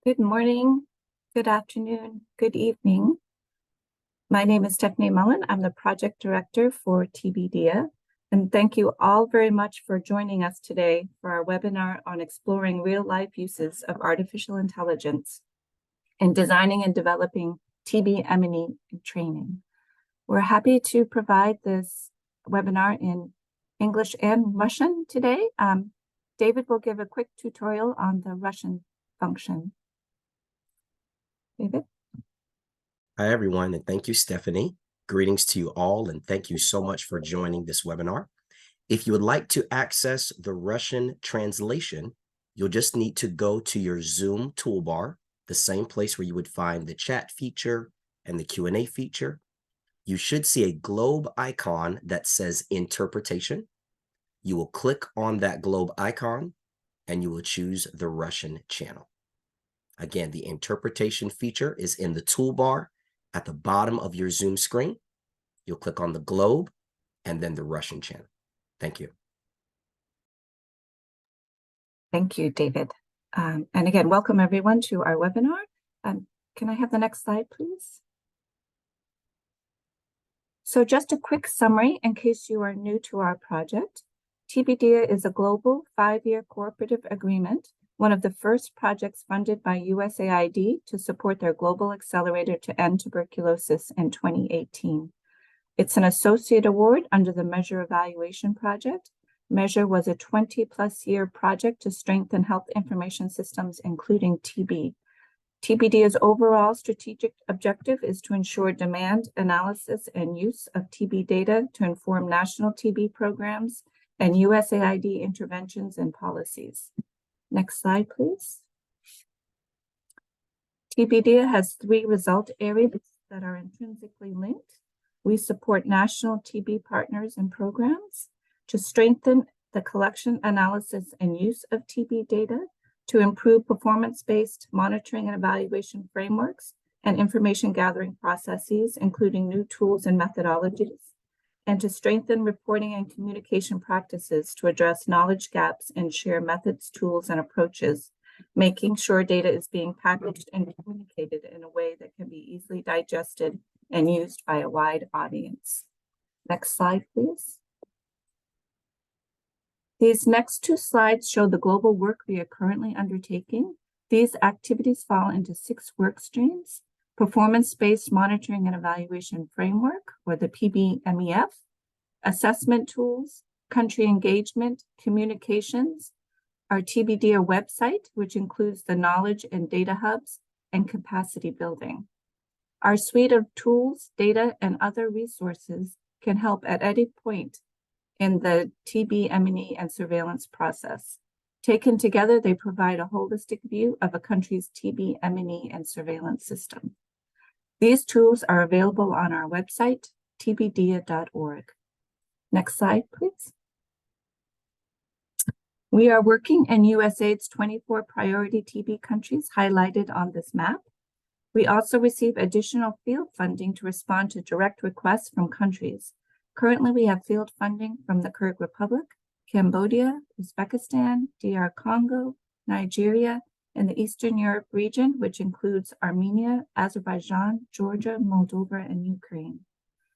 Good morning, good afternoon, good evening. My name is Stephanie Mullen. I'm the project director for TB and thank you all very much for joining us today for our webinar on exploring real-life uses of artificial intelligence in designing and developing TB M&E training. We're happy to provide this webinar in English and Russian today. David will give a quick tutorial on the Russian function. David? Hi, everyone, and thank you, Stephanie. Greetings to you all, and thank you so much for joining this webinar. If you would like to access the Russian translation, you'll just need to go to your Zoom toolbar, the same place where you would find the chat feature and the Q&A feature. You should see a globe icon that says interpretation. You will click on that globe icon and you will choose the Russian channel. Again, the interpretation feature is in the toolbar at the bottom of your Zoom screen. You'll click on the globe and then the Russian channel. Thank you. Thank you, David. And again, welcome everyone to our webinar. Can I have the next slide, please? So just a quick summary in case you are new to our project. TB is a global 5-year cooperative agreement, one of the first projects funded by USAID to support their global accelerator to end tuberculosis in 2018. It's an associate award under the Measure Evaluation Project. Measure was a 20-plus year project to strengthen health information systems, including TB. TBD's overall strategic objective is to ensure demand, analysis, and use of TB data to inform national TB programs and USAID interventions and policies. Next slide, please. TBD has 3 result areas that are intrinsically linked. We support national TB partners and programs to strengthen the collection, analysis, and use of TB data, to improve performance-based monitoring and evaluation frameworks and information gathering processes, including new tools and methodologies, and to strengthen reporting and communication practices to address knowledge gaps and share methods, tools, and approaches, making sure data is being packaged and communicated in a way that can be easily digested and used by a wide audience. Next slide, please. These next 2 slides show the global work we are currently undertaking. These activities fall into 6 work streams: performance-based monitoring and evaluation framework, or the PBMEF, assessment tools, country engagement, communications, our TBDIA website, which includes the knowledge and data hubs, and capacity building. Our suite of tools, data, and other resources can help at any point in the TB M&E and surveillance process. Taken together, they provide a holistic view of a country's TB M&E and surveillance system. These tools are available on our website, tbdia.org. Next slide, please. We are working in USAID's 24 priority TB countries highlighted on this map. We also receive additional field funding to respond to direct requests from countries. Currently, we have field funding from the Kyrgyz Republic, Cambodia, Uzbekistan, DR Congo, Nigeria, and the Eastern Europe region, which includes Armenia, Azerbaijan, Georgia, Moldova, and Ukraine.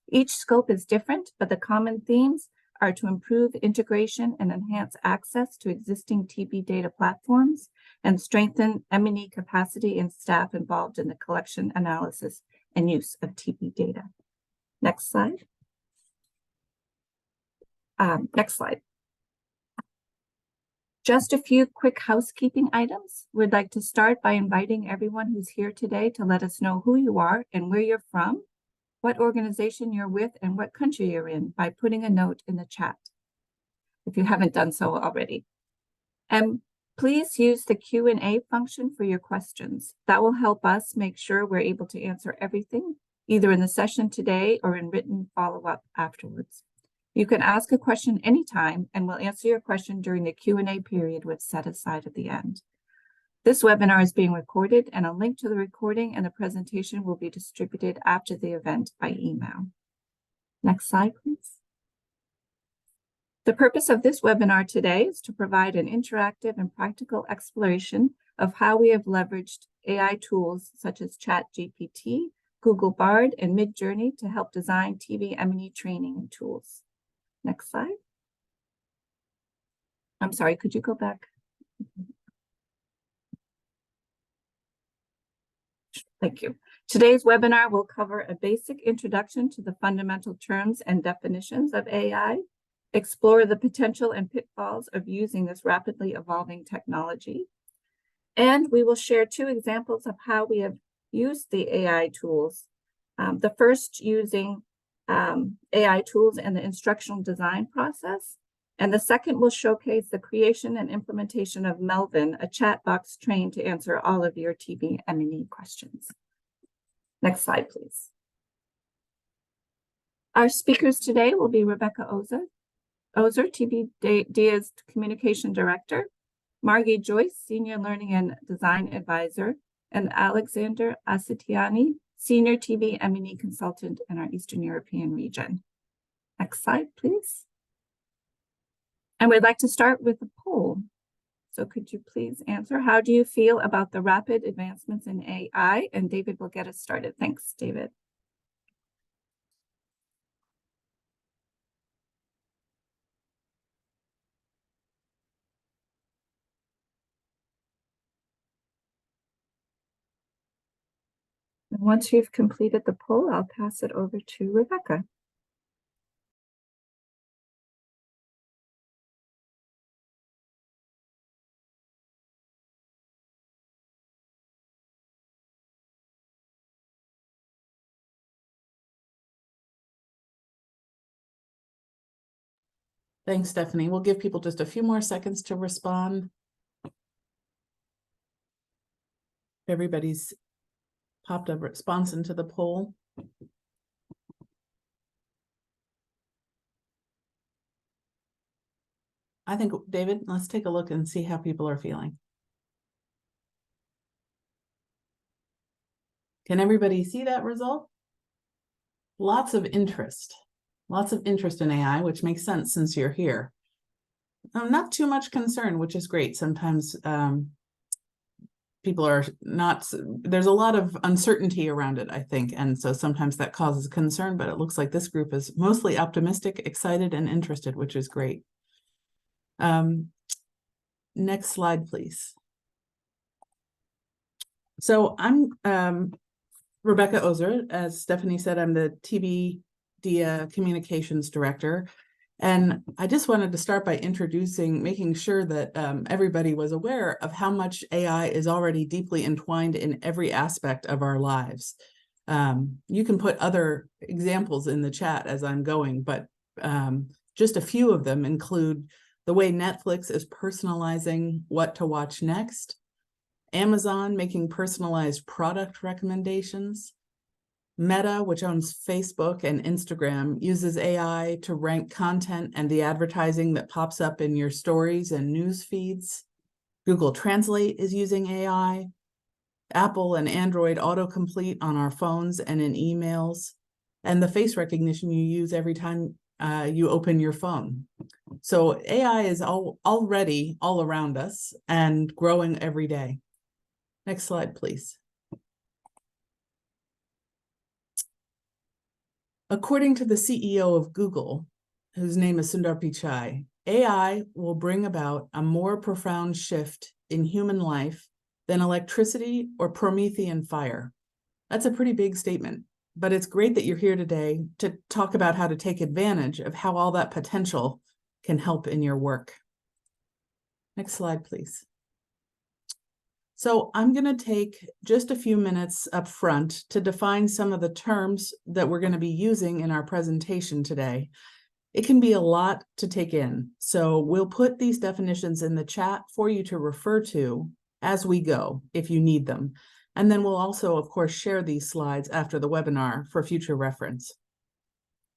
Each scope is different, but the common themes are to improve integration and enhance access to existing TB data platforms and strengthen M&E capacity and staff involved in the collection, analysis, and use of TB data. Next slide. Next slide. Just a few quick housekeeping items. We'd like to start by inviting everyone who's here today to let us know who you are and where you're from, what organization you're with, and what country you're in by putting a note in the chat, if you haven't done so already. And please use the Q&A function for your questions. That will help us make sure we're able to answer everything, either in the session today or in written follow-up afterwards. You can ask a question anytime, and we'll answer your question during the Q&A period we've set aside at the end. This webinar is being recorded, and a link to the recording and the presentation will be distributed after the event by email. Next slide, please. The purpose of this webinar today is to provide an interactive and practical exploration of how we have leveraged AI tools such as ChatGPT, Google Bard, and Midjourney to help design TB M&E training and tools. Next slide. I'm sorry, could you go back? Thank you. Today's webinar will cover a basic introduction to the fundamental terms and definitions of AI, explore the potential and pitfalls of using this rapidly evolving technology, and we will share 2 examples of how we have used the AI tools. The first using AI tools in the instructional design process, and the second will showcase the creation and implementation of MELVIN, a chat box trained to answer all of your TB M&E questions. Next slide, please. Our speakers today will be Rebecca Ozer, TB DIAH's Communication Director, Margie Joyce, Senior Learning and Design Advisor, and Alexander Asitiani, Senior TB M&E Consultant in our Eastern European region. Next slide, please. And we'd like to start with a poll. So could you please answer, how do you feel about the rapid advancements in AI? And David will get us started. Thanks, David. And once you've completed the poll, I'll pass it over to Rebecca. Thanks, Stephanie. We'll give people just a few more seconds to respond. Everybody's popped a response into the poll. I think, David, let's take a look and see how people are feeling. Can everybody see that result? Lots of interest in AI, which makes sense since you're here. Not too much concern, which is great. Sometimes people are not, there's a lot of uncertainty around it, I think. And so sometimes that causes concern, but it looks like this group is mostly optimistic, excited, and interested, which is great. Next slide, please. So I'm Rebecca Ozer. As Stephanie said, I'm the TB DIAH Communications Director. And I just wanted to start by making sure that everybody was aware of how much AI is already deeply entwined in every aspect of our lives. You can put other examples in the chat as I'm going, but just a few of them include the way Netflix is personalizing what to watch next, Amazon making personalized product recommendations, Meta, which owns Facebook and Instagram, uses AI to rank content and the advertising that pops up in your stories and news feeds. Google Translate is using AI. Apple and Android autocomplete on our phones and in emails, and the face recognition you use every time you open your phone. So AI is already all around us and growing every day. Next slide, please. According to the CEO of Google, whose name is Sundar Pichai, AI will bring about a more profound shift in human life than electricity or Promethean fire. That's a pretty big statement, but it's great that you're here today to talk about how to take advantage of how all that potential can help in your work. Next slide, please. So I'm going to take just a few minutes up front to define some of the terms that we're going to be using in our presentation today. It can be a lot to take in, so we'll put these definitions in the chat for you to refer to as we go if you need them. And then we'll also, of course, share these slides after the webinar for future reference.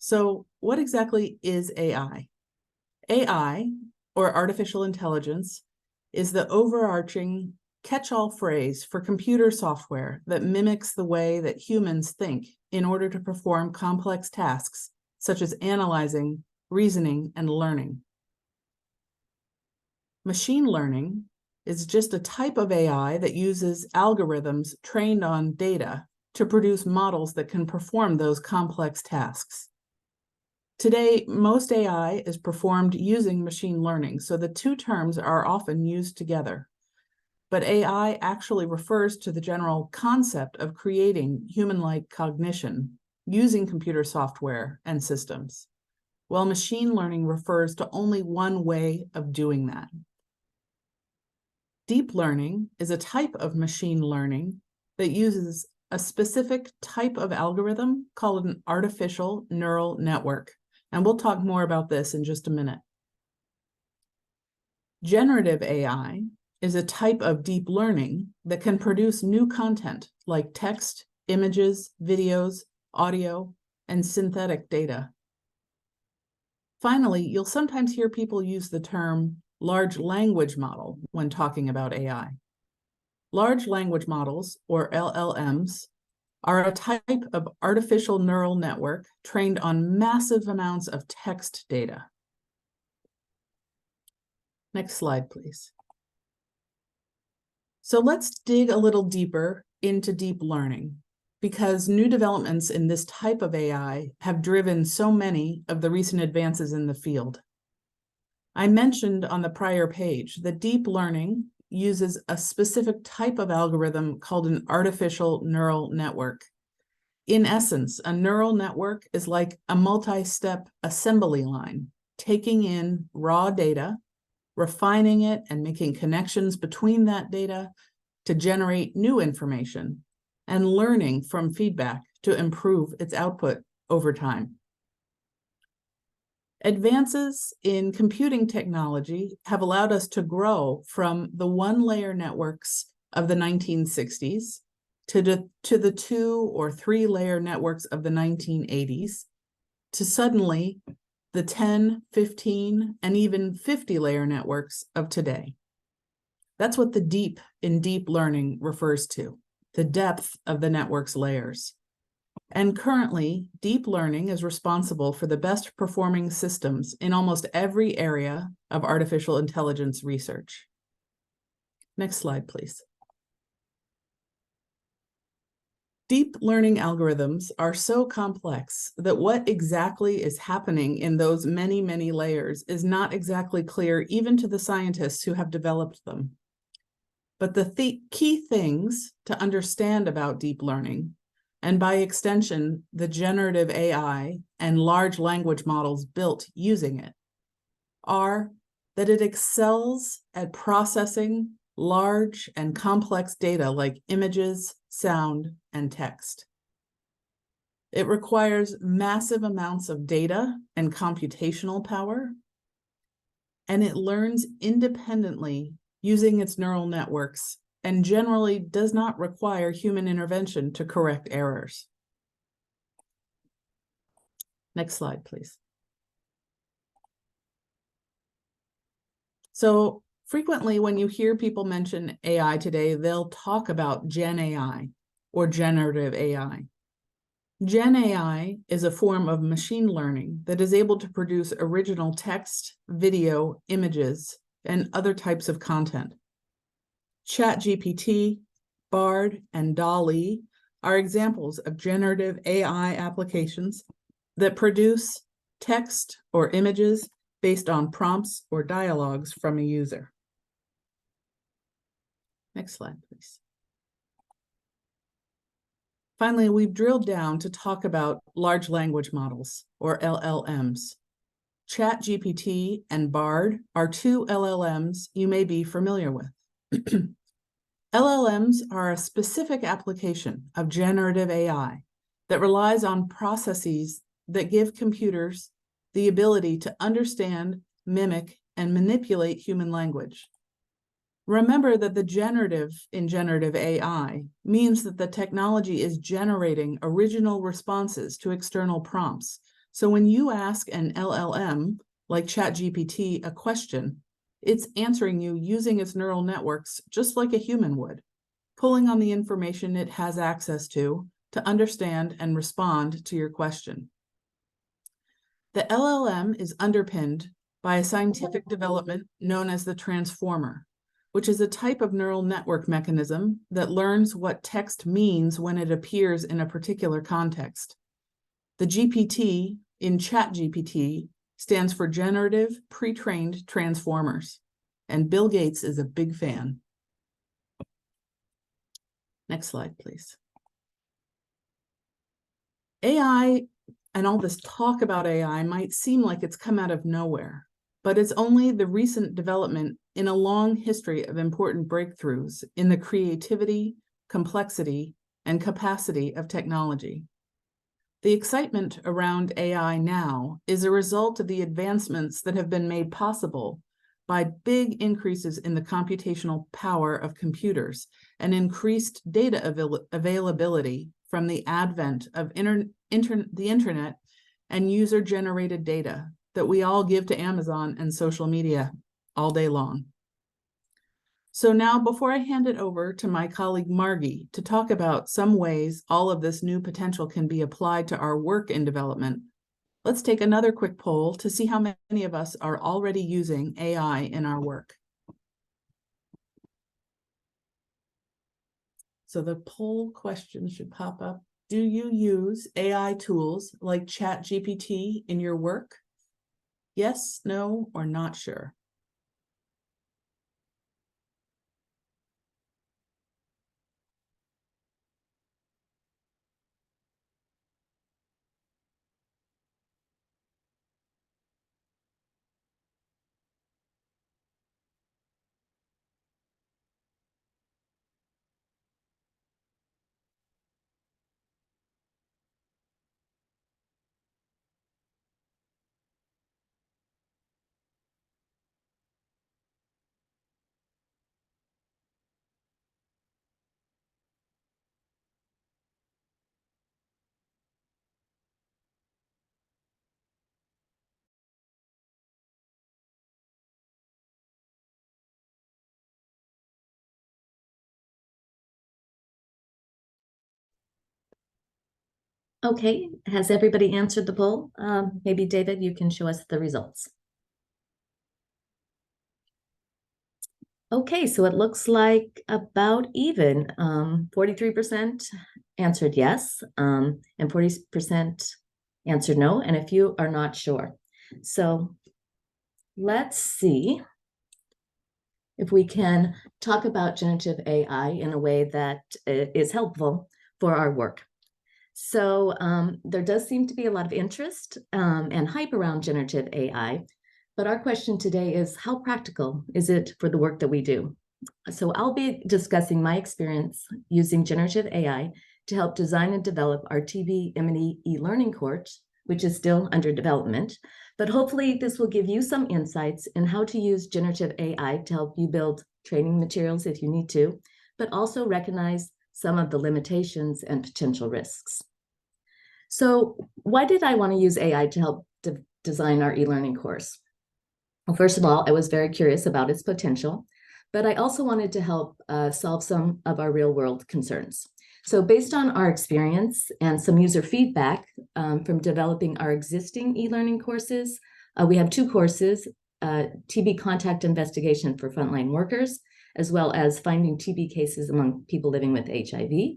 So what exactly is AI? AI, or artificial intelligence, is the overarching catch-all phrase for computer software that mimics the way that humans think in order to perform complex tasks, such as analyzing, reasoning, and learning. Machine learning is just a type of AI that uses algorithms trained on data to produce models that can perform those complex tasks. Today, most AI is performed using machine learning, so the two terms are often used together. but AI actually refers to the general concept of creating human-like cognition using computer software and systems, while machine learning refers to only one way of doing that. Deep learning is a type of machine learning that uses a specific type of algorithm called an artificial neural network. And we'll talk more about this in just a minute. Generative AI is a type of deep learning that can produce new content like text, images, videos, audio, and synthetic data. Finally, you'll sometimes hear people use the term large language model when talking about AI. Large language models, or LLMs, are a type of artificial neural network trained on massive amounts of text data. Next slide, please. So let's dig a little deeper into deep learning, because new developments in this type of AI have driven so many of the recent advances in the field. I mentioned on the prior page that deep learning uses a specific type of algorithm called an artificial neural network. In essence, a neural network is like a multi-step assembly line, taking in raw data, refining it, and making connections between that data to generate new information, and learning from feedback to improve its output over time. Advances in computing technology have allowed us to grow from the one-layer networks of the 1960s to the 2 or 3-layer networks of the 1980s, to suddenly the 10, 15, and even 50-layer networks of today. That's what the deep in deep learning refers to, the depth of the network's layers. And currently, deep learning is responsible for the best performing systems in almost every area of artificial intelligence research. Next slide, please. Deep learning algorithms are so complex that what exactly is happening in those many, many layers is not exactly clear even to the scientists who have developed them. But the key things to understand about deep learning, and by extension, the generative AI and large language models built using it, are that it excels at processing large and complex data like images, sound, and text. It requires massive amounts of data and computational power, and it learns independently using its neural networks, and generally does not require human intervention to correct errors. Next slide, please. So frequently when you hear people mention AI today, they'll talk about Gen AI or generative AI. Gen AI is a form of machine learning that is able to produce original text, video, images, and other types of content. ChatGPT, Bard, and DALL-E are examples of generative AI applications that produce text or images based on prompts or dialogues from a user. Next slide, please. Finally, we've drilled down to talk about large language models, or LLMs. ChatGPT and Bard are 2 LLMs you may be familiar with. LLMs are a specific application of generative AI that relies on processes that give computers the ability to understand, mimic, and manipulate human language. Remember that the generative in generative AI means that the technology is generating original responses to external prompts. So when you ask an LLM, like ChatGPT, a question, it's answering you using its neural networks just like a human would, pulling on the information it has access to understand and respond to your question. The LLM is underpinned by a scientific development known as the transformer, which is a type of neural network mechanism that learns what text means when it appears in a particular context. The GPT in ChatGPT stands for Generative Pre-trained Transformers, and Bill Gates is a big fan. Next slide, please. AI and all this talk about AI might seem like it's come out of nowhere, but it's only the recent development in a long history of important breakthroughs in the creativity, complexity, and capacity of technology. The excitement around AI now is a result of the advancements that have been made possible by big increases in the computational power of computers and increased data availability from the advent of the internet and user-generated data that we all give to Amazon and social media all day long. So now, before I hand it over to my colleague Margie to talk about some ways all of this new potential can be applied to our work in development, let's take another quick poll to see how many of us are already using AI in our work. So the poll question should pop up. Do you use AI tools like ChatGPT in your work? Yes, no, or not sure? Okay, has everybody answered the poll? Maybe David, you can show us the results. Okay, so it looks like about even. 43% answered yes, and 40% answered no, and a few are not sure. So let's see if we can talk about generative AI in a way that is helpful for our work. So there does seem to be a lot of interest and hype around generative AI, but our question today is, how practical is it for the work that we do? So I'll be discussing my experience using generative AI to help design and develop our TB M&E e-learning course, which is still under development. But hopefully this will give you some insights in how to use generative AI to help you build training materials if you need to, but also recognize some of the limitations and potential risks. So why did I want to use AI to help design our e-learning course? Well, first of all, I was very curious about its potential, but I also wanted to help solve some of our real-world concerns. So based on our experience and some user feedback from developing our existing e-learning courses, we have two courses, TB contact investigation for frontline workers, as well as finding TB cases among people living with HIV.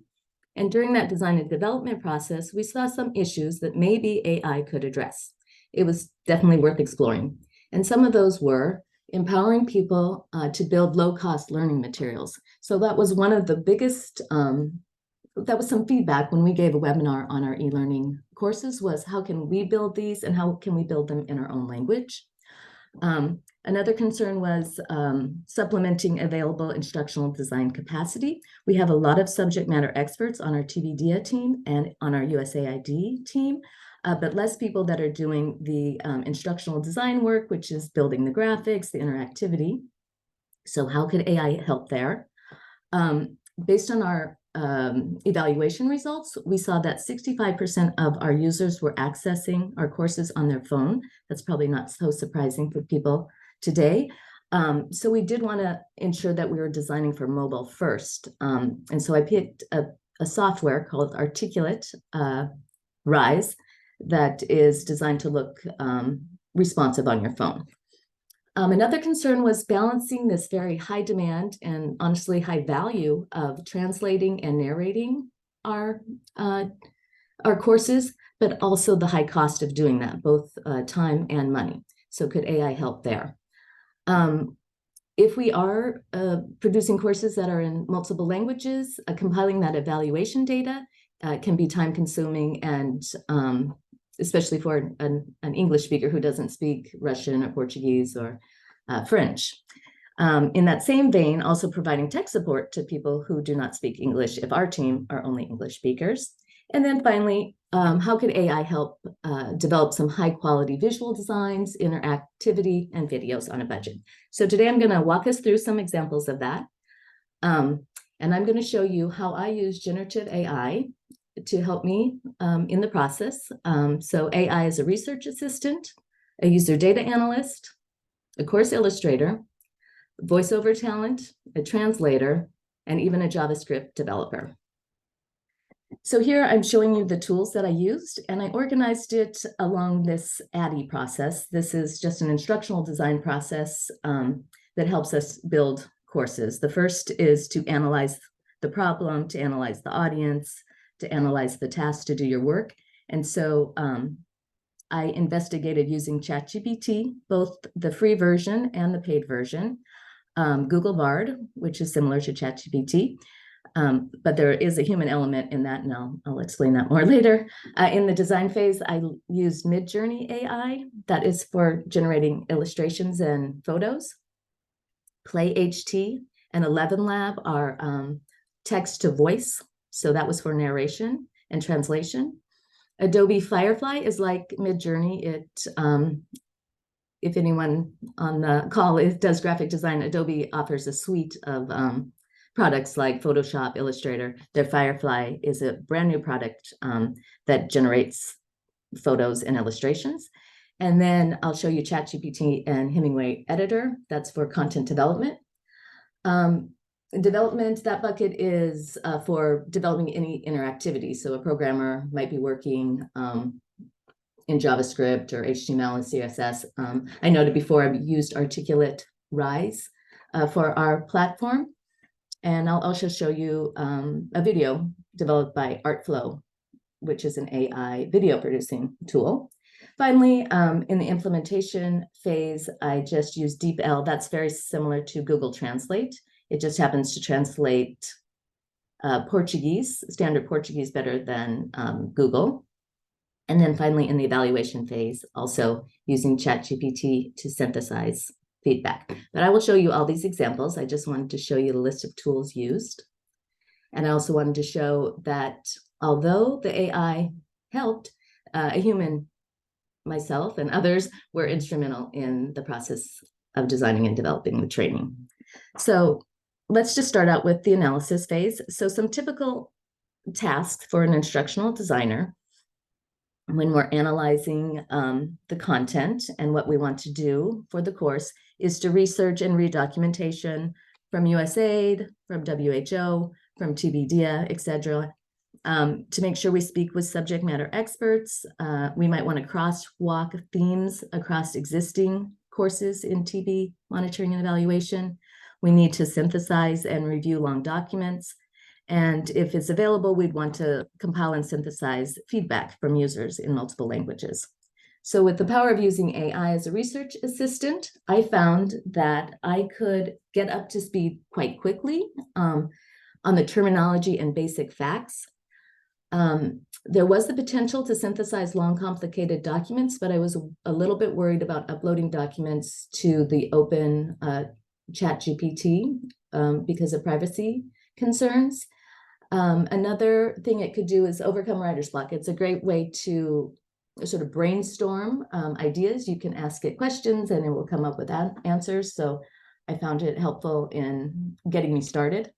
And during that design and development process, we saw some issues that maybe AI could address. It was definitely worth exploring. And some of those were empowering people to build low-cost learning materials. So that was one of the biggest, that was some feedback when we gave a webinar on our e-learning courses, was how can we build these and how can we build them in our own language? Another concern was supplementing available instructional design capacity. We have a lot of subject matter experts on our TBDIA team and on our USAID team, but less people that are doing the instructional design work, which is building the graphics, the interactivity. So how could AI help there? Based on our evaluation results, we saw that 65% of our users were accessing our courses on their phone. That's probably not so surprising for people today. So we did want to ensure that we were designing for mobile first. And so I picked a software called Articulate Rise that is designed to look responsive on your phone. Another concern was balancing this very high demand and honestly high value of translating and narrating our courses, but also the high cost of doing that, both time and money. So could AI help there? If we are producing courses that are in multiple languages, compiling that evaluation data can be time consuming, and especially for an English speaker who doesn't speak Russian or Portuguese or French. In that same vein, also providing tech support to people who do not speak English if our team are only English speakers. And then finally, how could AI help develop some high quality visual designs, interactivity, and videos on a budget? So today I'm going to walk us through some examples of that. And I'm going to show you how I use generative AI to help me in the process. So AI is a research assistant, a user data analyst, a course illustrator, voiceover talent, a translator, and even a JavaScript developer. So here I'm showing you the tools that I used, and I organized it along this ADDIE process. This is just an instructional design process that helps us build courses. The first is to analyze the problem, to analyze the audience, to analyze the task to do your work. And so I investigated using ChatGPT, both the free version and the paid version, Google Bard, which is similar to ChatGPT. But there is a human element in that, and I'll explain that more later. In the design phase, I used Midjourney AI, that is for generating illustrations and photos. PlayHT and 11lab are text to voice, so that was for narration and translation. Adobe Firefly is like Midjourney. If anyone on the call does graphic design, Adobe offers a suite of products like Photoshop, Illustrator. Their Firefly is a brand new product that generates photos and illustrations. And then I'll show you ChatGPT and Hemingway Editor. That's for content development. Development, that bucket is for developing any interactivity. So a programmer might be working in JavaScript or HTML and CSS. I noted before I've used Articulate Rise for our platform. And I'll also show you a video developed by Artflow, which is an AI video producing tool. Finally, in the implementation phase, I just use DeepL. That's very similar to Google Translate. It just happens to translate Portuguese, standard Portuguese, better than Google. And then finally, in the evaluation phase, also using ChatGPT to synthesize feedback. But I will show you all these examples. I just wanted to show you the list of tools used. And I also wanted to show that although the AI helped, a human, myself and others, were instrumental in the process of designing and developing the training. So let's just start out with the analysis phase. So some typical tasks for an instructional designer when we're analyzing the content and what we want to do for the course is to research and read documentation from USAID, from WHO, from TB DIAH, etc. To make sure we speak with subject matter experts. We might want to crosswalk themes across existing courses in TB monitoring and evaluation. We need to synthesize and review long documents. And if it's available, we'd want to compile and synthesize feedback from users in multiple languages. So with the power of using AI as a research assistant, I found that I could get up to speed quite quickly on the terminology and basic facts. There was the potential to synthesize long, complicated documents, but I was a little bit worried about uploading documents to the open ChatGPT because of privacy concerns. Another thing it could do is overcome writer's block. It's a great way to sort of brainstorm ideas. You can ask it questions and it will come up with answers. So I found it helpful in getting me started.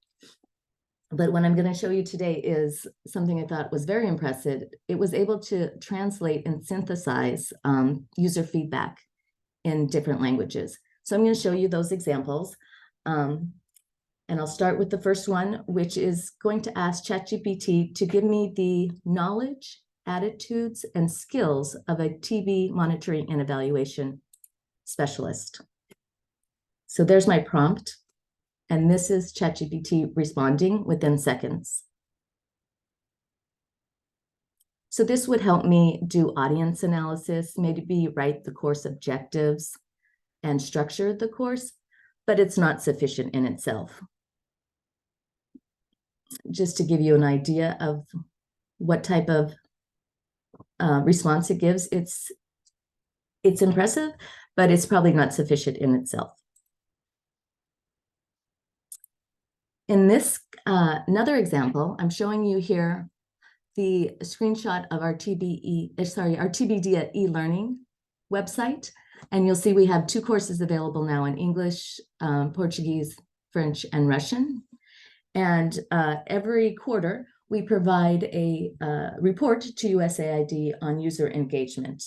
But what I'm going to show you today is something I thought was very impressive. It was able to translate and synthesize user feedback in different languages. So I'm going to show you those examples. And I'll start with the first one, which is going to ask ChatGPT to give me the knowledge, attitudes, and skills of a TB monitoring and evaluation specialist. So there's my prompt. And this is ChatGPT responding within seconds. So this would help me do audience analysis, maybe write the course objectives and structure the course. but it's not sufficient in itself. Just to give you an idea of what type of response it gives, it's impressive, but it's probably not sufficient in itself. In this, another example, I'm showing you here the screenshot of our TBDIA e-learning website. And you'll see we have 2 courses available now in English, Portuguese, French, and Russian. And every quarter, we provide a report to USAID on user engagement.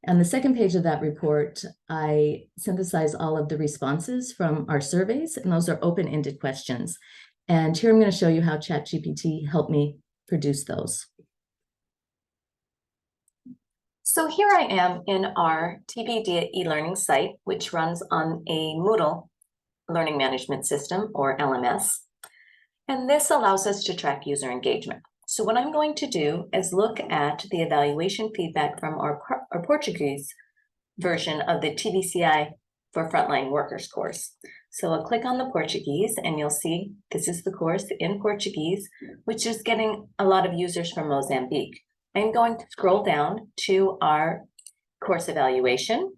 On the second page of that report, I synthesize all of the responses from our surveys, and those are open-ended questions. And here I'm going to show you how ChatGPT helped me produce those. So here I am in our TBD e-learning site, which runs on a Moodle learning management system, or LMS. And this allows us to track user engagement. So what I'm going to do is look at the evaluation feedback from our Portuguese version of the TBCI for Frontline Workers course. So I'll click on the Portuguese and you'll see this is the course in Portuguese, which is getting a lot of users from Mozambique. I'm going to scroll down to our course evaluation.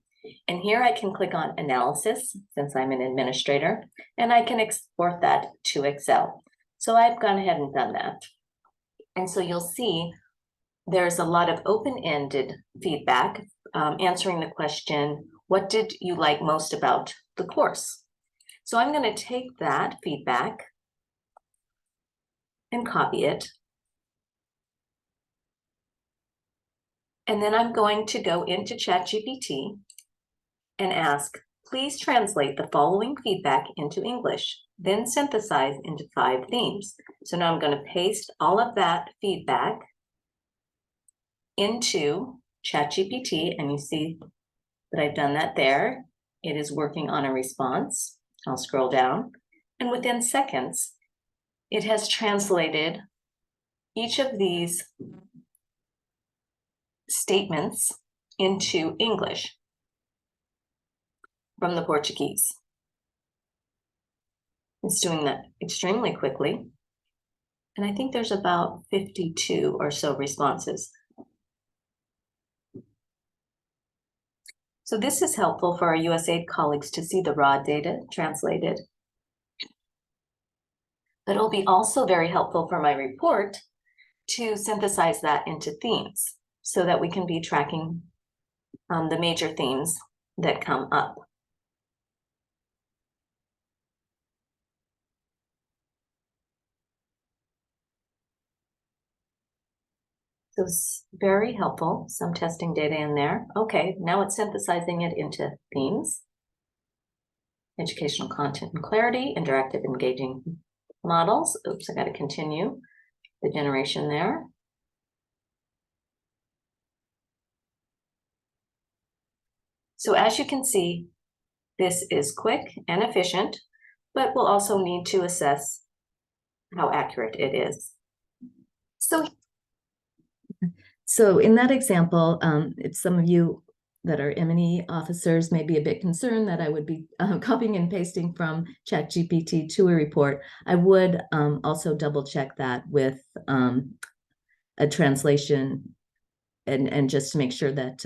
And here I can click on Analysis, since I'm an administrator, and I can export that to Excel. So I've gone ahead and done that. And so you'll see there's a lot of open-ended feedback answering the question, what did you like most about the course? So I'm going to take that feedback and copy it. And then I'm going to go into ChatGPT and ask, please translate the following feedback into English, then synthesize into 5 themes. So now I'm going to paste all of that feedback into ChatGPT, and you see that I've done that there. It is working on a response. I'll scroll down, and within seconds, it has translated each of these statements into English from the Portuguese. It's doing that extremely quickly. And I think there's about 52 or so responses. So this is helpful for our USAID colleagues to see the raw data translated. But it'll be also very helpful for my report to synthesize that into themes so that we can be tracking the major themes that come up. So it's very helpful, some testing data in there. Okay, now it's synthesizing it into themes. Educational content and clarity, interactive engaging models. Oops, I got to continue the generation there. So as you can see, this is quick and efficient, but we'll also need to assess how accurate it is. So in that example, if some of you that are M&E officers may be a bit concerned that I would be copying and pasting from ChatGPT to a report, I would also double check that with a translation and just to make sure that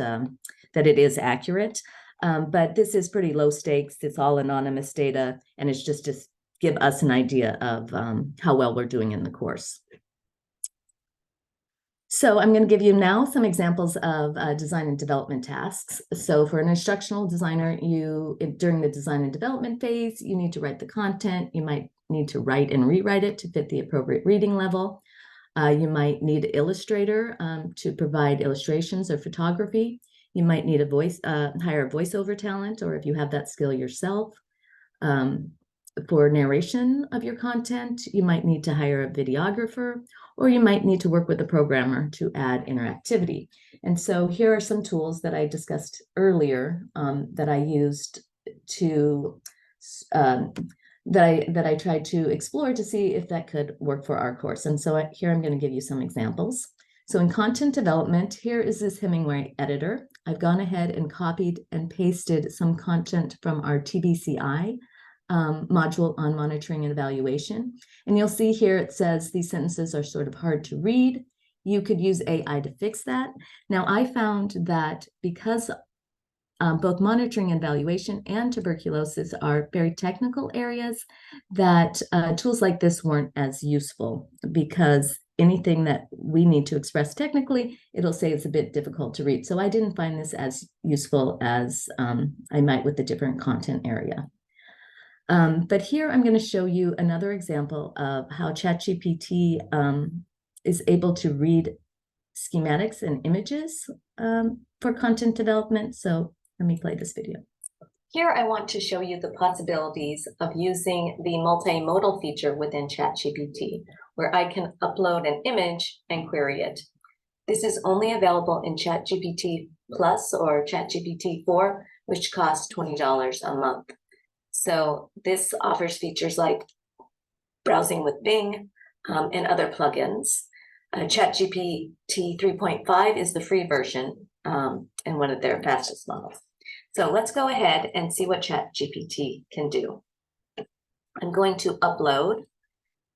that it is accurate. But this is pretty low stakes. It's all anonymous data, and it's just to give us an idea of how well we're doing in the course. So I'm going to give you now some examples of design and development tasks. So for an instructional designer, during the design and development phase, you need to write the content. You might need to write and rewrite it to fit the appropriate reading level. You might need an illustrator to provide illustrations or photography. You might need hire a voiceover talent, or if you have that skill yourself. For narration of your content, you might need to hire a videographer, or you might need to work with a programmer to add interactivity. And so here are some tools that I discussed earlier that I used to that I tried to explore to see if that could work for our course. And so here I'm going to give you some examples. So in content development, here is this Hemingway editor. I've gone ahead and copied and pasted some content from our TBCI module on monitoring and evaluation. And you'll see here it says these sentences are sort of hard to read. You could use AI to fix that. Now, I found that because both monitoring and evaluation and tuberculosis are very technical areas, that tools like this weren't as useful, because anything that we need to express technically, it'll say it's a bit difficult to read. So I didn't find this as useful as I might with the different content area. But here I'm going to show you another example of how ChatGPT is able to read schematics and images for content development. So let me play this video. Here I want to show you the possibilities of using the multimodal feature within ChatGPT, where I can upload an image and query it. This is only available in ChatGPT Plus or ChatGPT 4, which costs $20 a month. So this offers features like browsing with Bing and other plugins. ChatGPT 3.5 is the free version and one of their fastest models. So let's go ahead and see what ChatGPT can do. I'm going to upload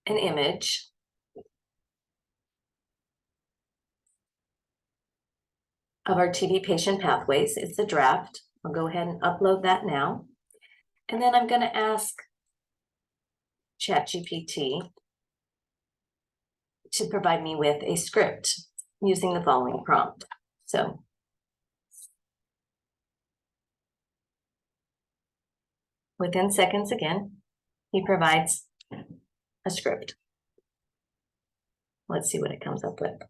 an image. Of our TB patient pathways. It's a draft. I'll go ahead and upload that now. And then I'm going to ask ChatGPT to provide me with a script using the following prompt. So within seconds again, he provides a script. Let's see what it comes up with.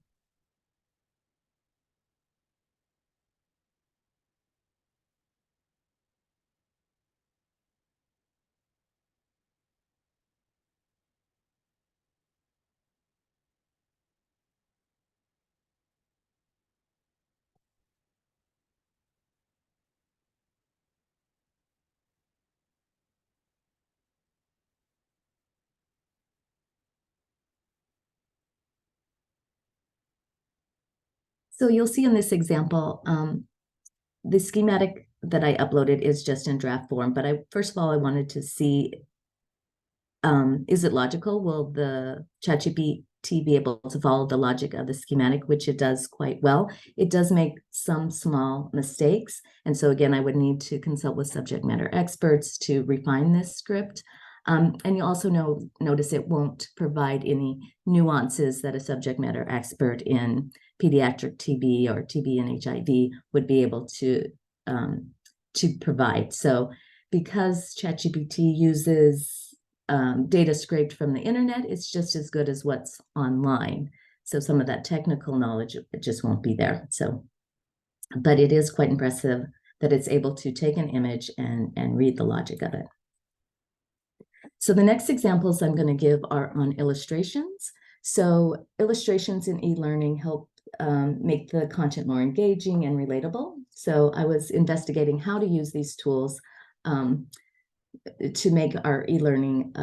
So you'll see in this example, the schematic that I uploaded is just in draft form, but first of all, I wanted to see, is it logical? Will the ChatGPT be able to follow the logic of the schematic, which it does quite well. It does make some small mistakes. And so again, I would need to consult with subject matter experts to refine this script. And you'll also notice it won't provide any nuances that a subject matter expert in pediatric TB or TB and HIV would be able to provide. So because ChatGPT uses data scraped from the internet, it's just as good as what's online. So some of that technical knowledge just won't be there. So, but it is quite impressive that it's able to take an image and read the logic of it. So the next examples I'm going to give are on illustrations. So illustrations in e-learning help make the content more engaging and relatable. So I was investigating how to use these tools to make our e-learning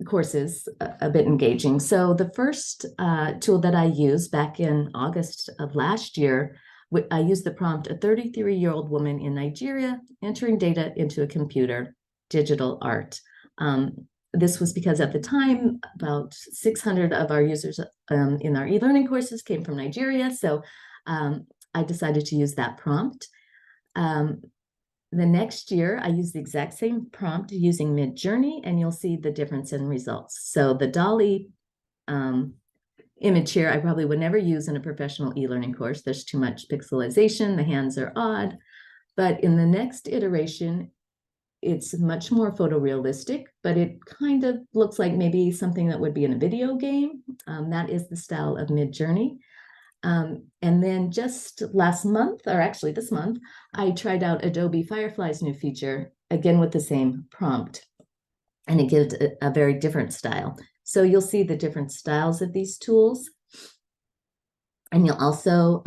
courses a bit engaging. So the first tool that I used back in August of last year, I used the prompt, a 33-year-old woman in Nigeria entering data into a computer, digital art. This was because at the time, about 600 of our users in our e-learning courses came from Nigeria. So I decided to use that prompt. The next year, I used the exact same prompt using Midjourney, and you'll see the difference in results. So the Dolly image here, I probably would never use in a professional e-learning course. There's too much pixelization, the hands are odd. But in the next iteration, it's much more photorealistic, but it kind of looks like maybe something that would be in a video game. That is the style of Midjourney. And then just last month, or actually this month, I tried out Adobe Firefly's new feature, again with the same prompt, and it gives a very different style. So you'll see the different styles of these tools. And you'll also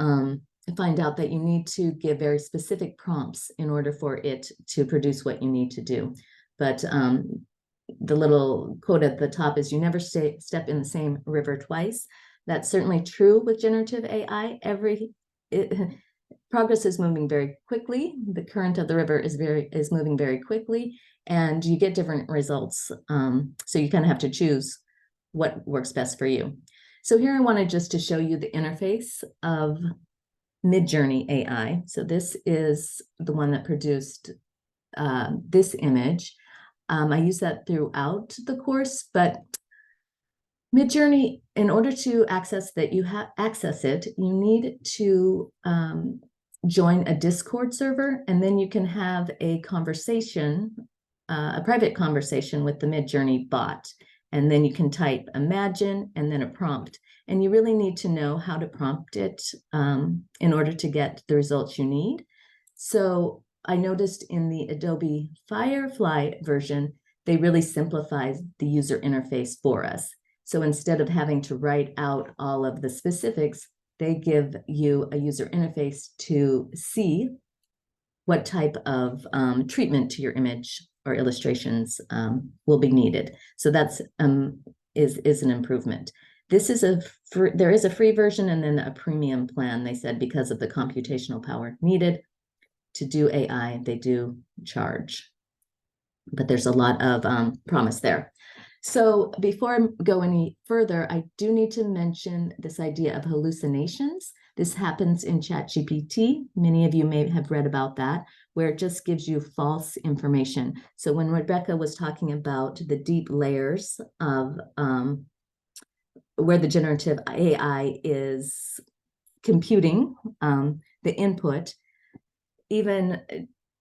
find out that you need to give very specific prompts in order for it to produce what you need to do. But the little quote at the top is, you never step in the same river twice. That's certainly true with generative AI. progress is moving very quickly. The current of the river is moving very quickly, and you get different results. So you kind of have to choose what works best for you. So here I wanted just to show you the interface of Midjourney AI. So this is the one that produced this image. I use that throughout the course, but Midjourney, in order to access it, you need to join a Discord server, and then you can have a conversation, a private conversation with the Midjourney bot. And then you can type imagine and then a prompt. And you really need to know how to prompt it in order to get the results you need. So I noticed in the Adobe Firefly version, they really simplified the user interface for us. So instead of having to write out all of the specifics, they give you a user interface to see what type of treatment to your image or illustrations will be needed. So that's is an improvement. This is there is a free version and then a premium plan, they said, because of the computational power needed to do AI, they do charge. But there's a lot of promise there. So before I go any further, I do need to mention this idea of hallucinations. This happens in ChatGPT. Many of you may have read about that, where it just gives you false information. So when Rebecca was talking about the deep layers of where the generative AI is computing the input, even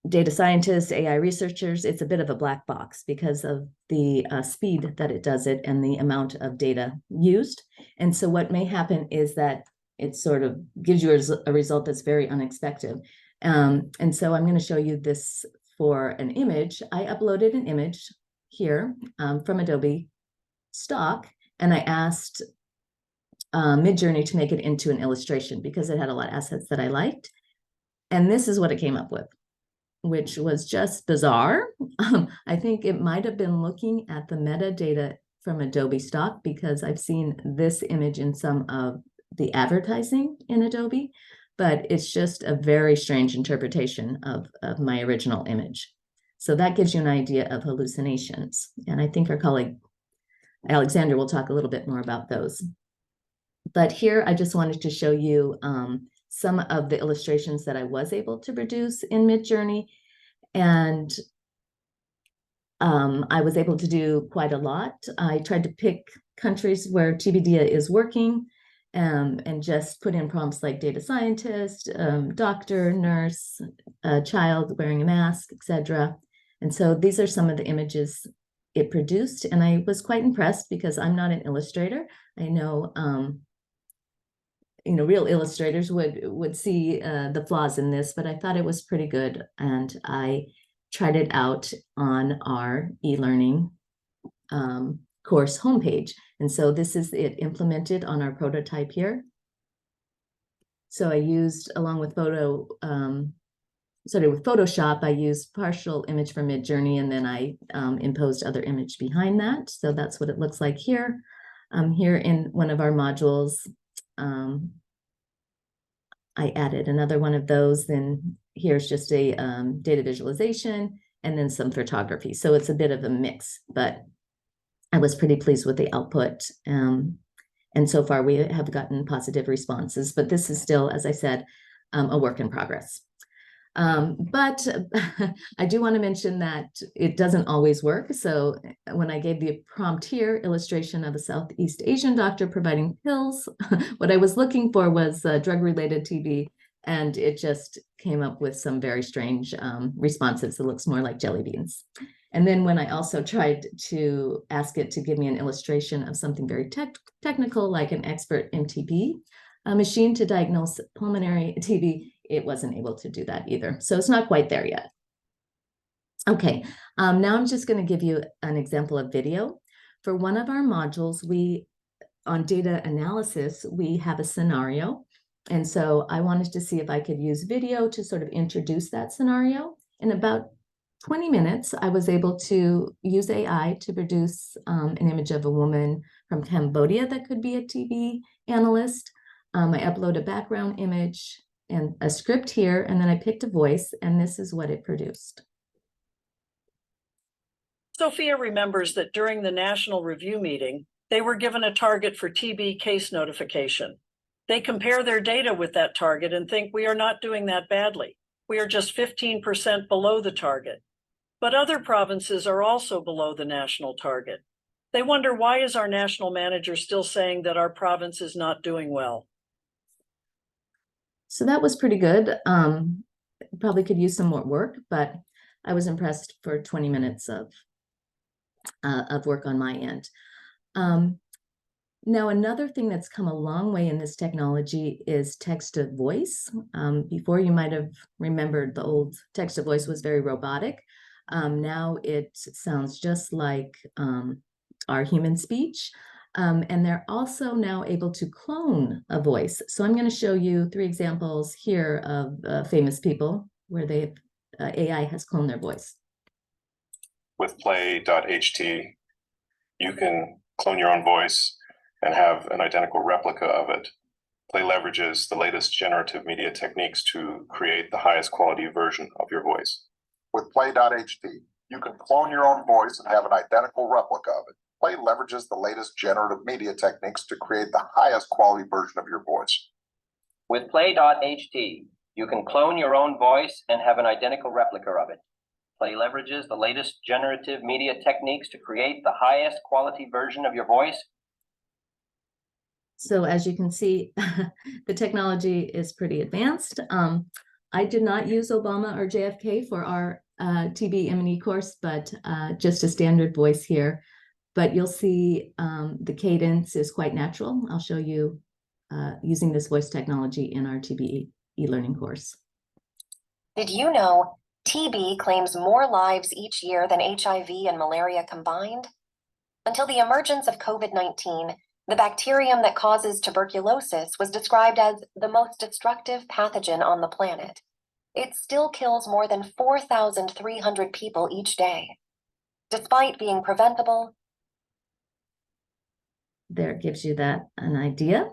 data scientists, AI researchers, it's a bit of a black box because of the speed that it does it and the amount of data used. And so what may happen is that it sort of gives you a result that's very unexpected. And so I'm going to show you this for an image. I uploaded an image here from Adobe stock, and I asked Midjourney to make it into an illustration because it had a lot of assets that I liked. And this is what it came up with, which was just bizarre. I think it might have been looking at the metadata from Adobe stock, because I've seen this image in some of the advertising in Adobe, but it's just a very strange interpretation of my original image. So that gives you an idea of hallucinations. And I think our colleague Alexander will talk a little bit more about those. But here I just wanted to show you some of the illustrations that I was able to produce in Midjourney. And I was able to do quite a lot. I tried to pick countries where TB is working and just put in prompts like data scientist, doctor, nurse, child wearing a mask, etc. And so these are some of the images it produced. And I was quite impressed because I'm not an illustrator. I know real illustrators would see the flaws in this, but I thought it was pretty good. And I tried it out on our e-learning course homepage. And so this is it implemented on our prototype here. So I used, along with with Photoshop, I used partial image from Midjourney, and then I imposed other image behind that. So that's what it looks like here. Here in one of our modules, I added another one of those. Then here's just a data visualization and then some photography. So it's a bit of a mix, but I was pretty pleased with the output. And so far we have gotten positive responses, but this is still, as I said, a work in progress. But I do want to mention that it doesn't always work. So when I gave the prompt here, illustration of a Southeast Asian doctor providing pills, what I was looking for was drug-related TB, and it just came up with some very strange responses. It looks more like jelly beans. And then when I also tried to ask it to give me an illustration of something very technical, like an expert MTB machine to diagnose pulmonary TB, it wasn't able to do that either. So it's not quite there yet. Okay, now I'm just going to give you an example of video. For one of our modules, on data analysis, we have a scenario. And so I wanted to see if I could use video to sort of introduce that scenario. In about 20 minutes, I was able to use AI to produce an image of a woman from Cambodia that could be a TB analyst. I upload a background image, and a script here, and then I picked a voice, and this is what it produced. Sophia remembers that during the national review meeting, they were given a target for TB case notification. They compare their data with that target and think we are not doing that badly. We are just 15% below the target. But other provinces are also below the national target. They wonder, why is our national manager still saying that our province is not doing well? So that was pretty good. Probably could use some more work, but I was impressed for 20 minutes of work on my end. Now, another thing that's come a long way in this technology is text-to-voice. Before, you might have remembered the old text-to-voice was very robotic. Now it sounds just like our human speech. And they're also now able to clone a voice. So I'm going to show you 3 examples here of famous people where AI has cloned their voice. With play.ht, you can clone your own voice and have an identical replica of it. Play leverages the latest generative media techniques to create the highest quality version of your voice. With play.ht, you can clone your own voice and have an identical replica of it. Play leverages the latest generative media techniques to create the highest quality version of your voice. With play.ht, you can clone your own voice and have an identical replica of it. Play leverages the latest generative media techniques to create the highest quality version of your voice. So as you can see, the technology is pretty advanced. I did not use Obama or JFK for our TB M&E course, but just a standard voice here. But you'll see the cadence is quite natural. I'll show you using this voice technology in our TB e-learning course. Did you know TB claims more lives each year than HIV and malaria combined? Until the emergence of COVID-19, the bacterium that causes tuberculosis was described as the most destructive pathogen on the planet. It still kills more than 4,300 people each day. Despite being preventable, there gives you that an idea.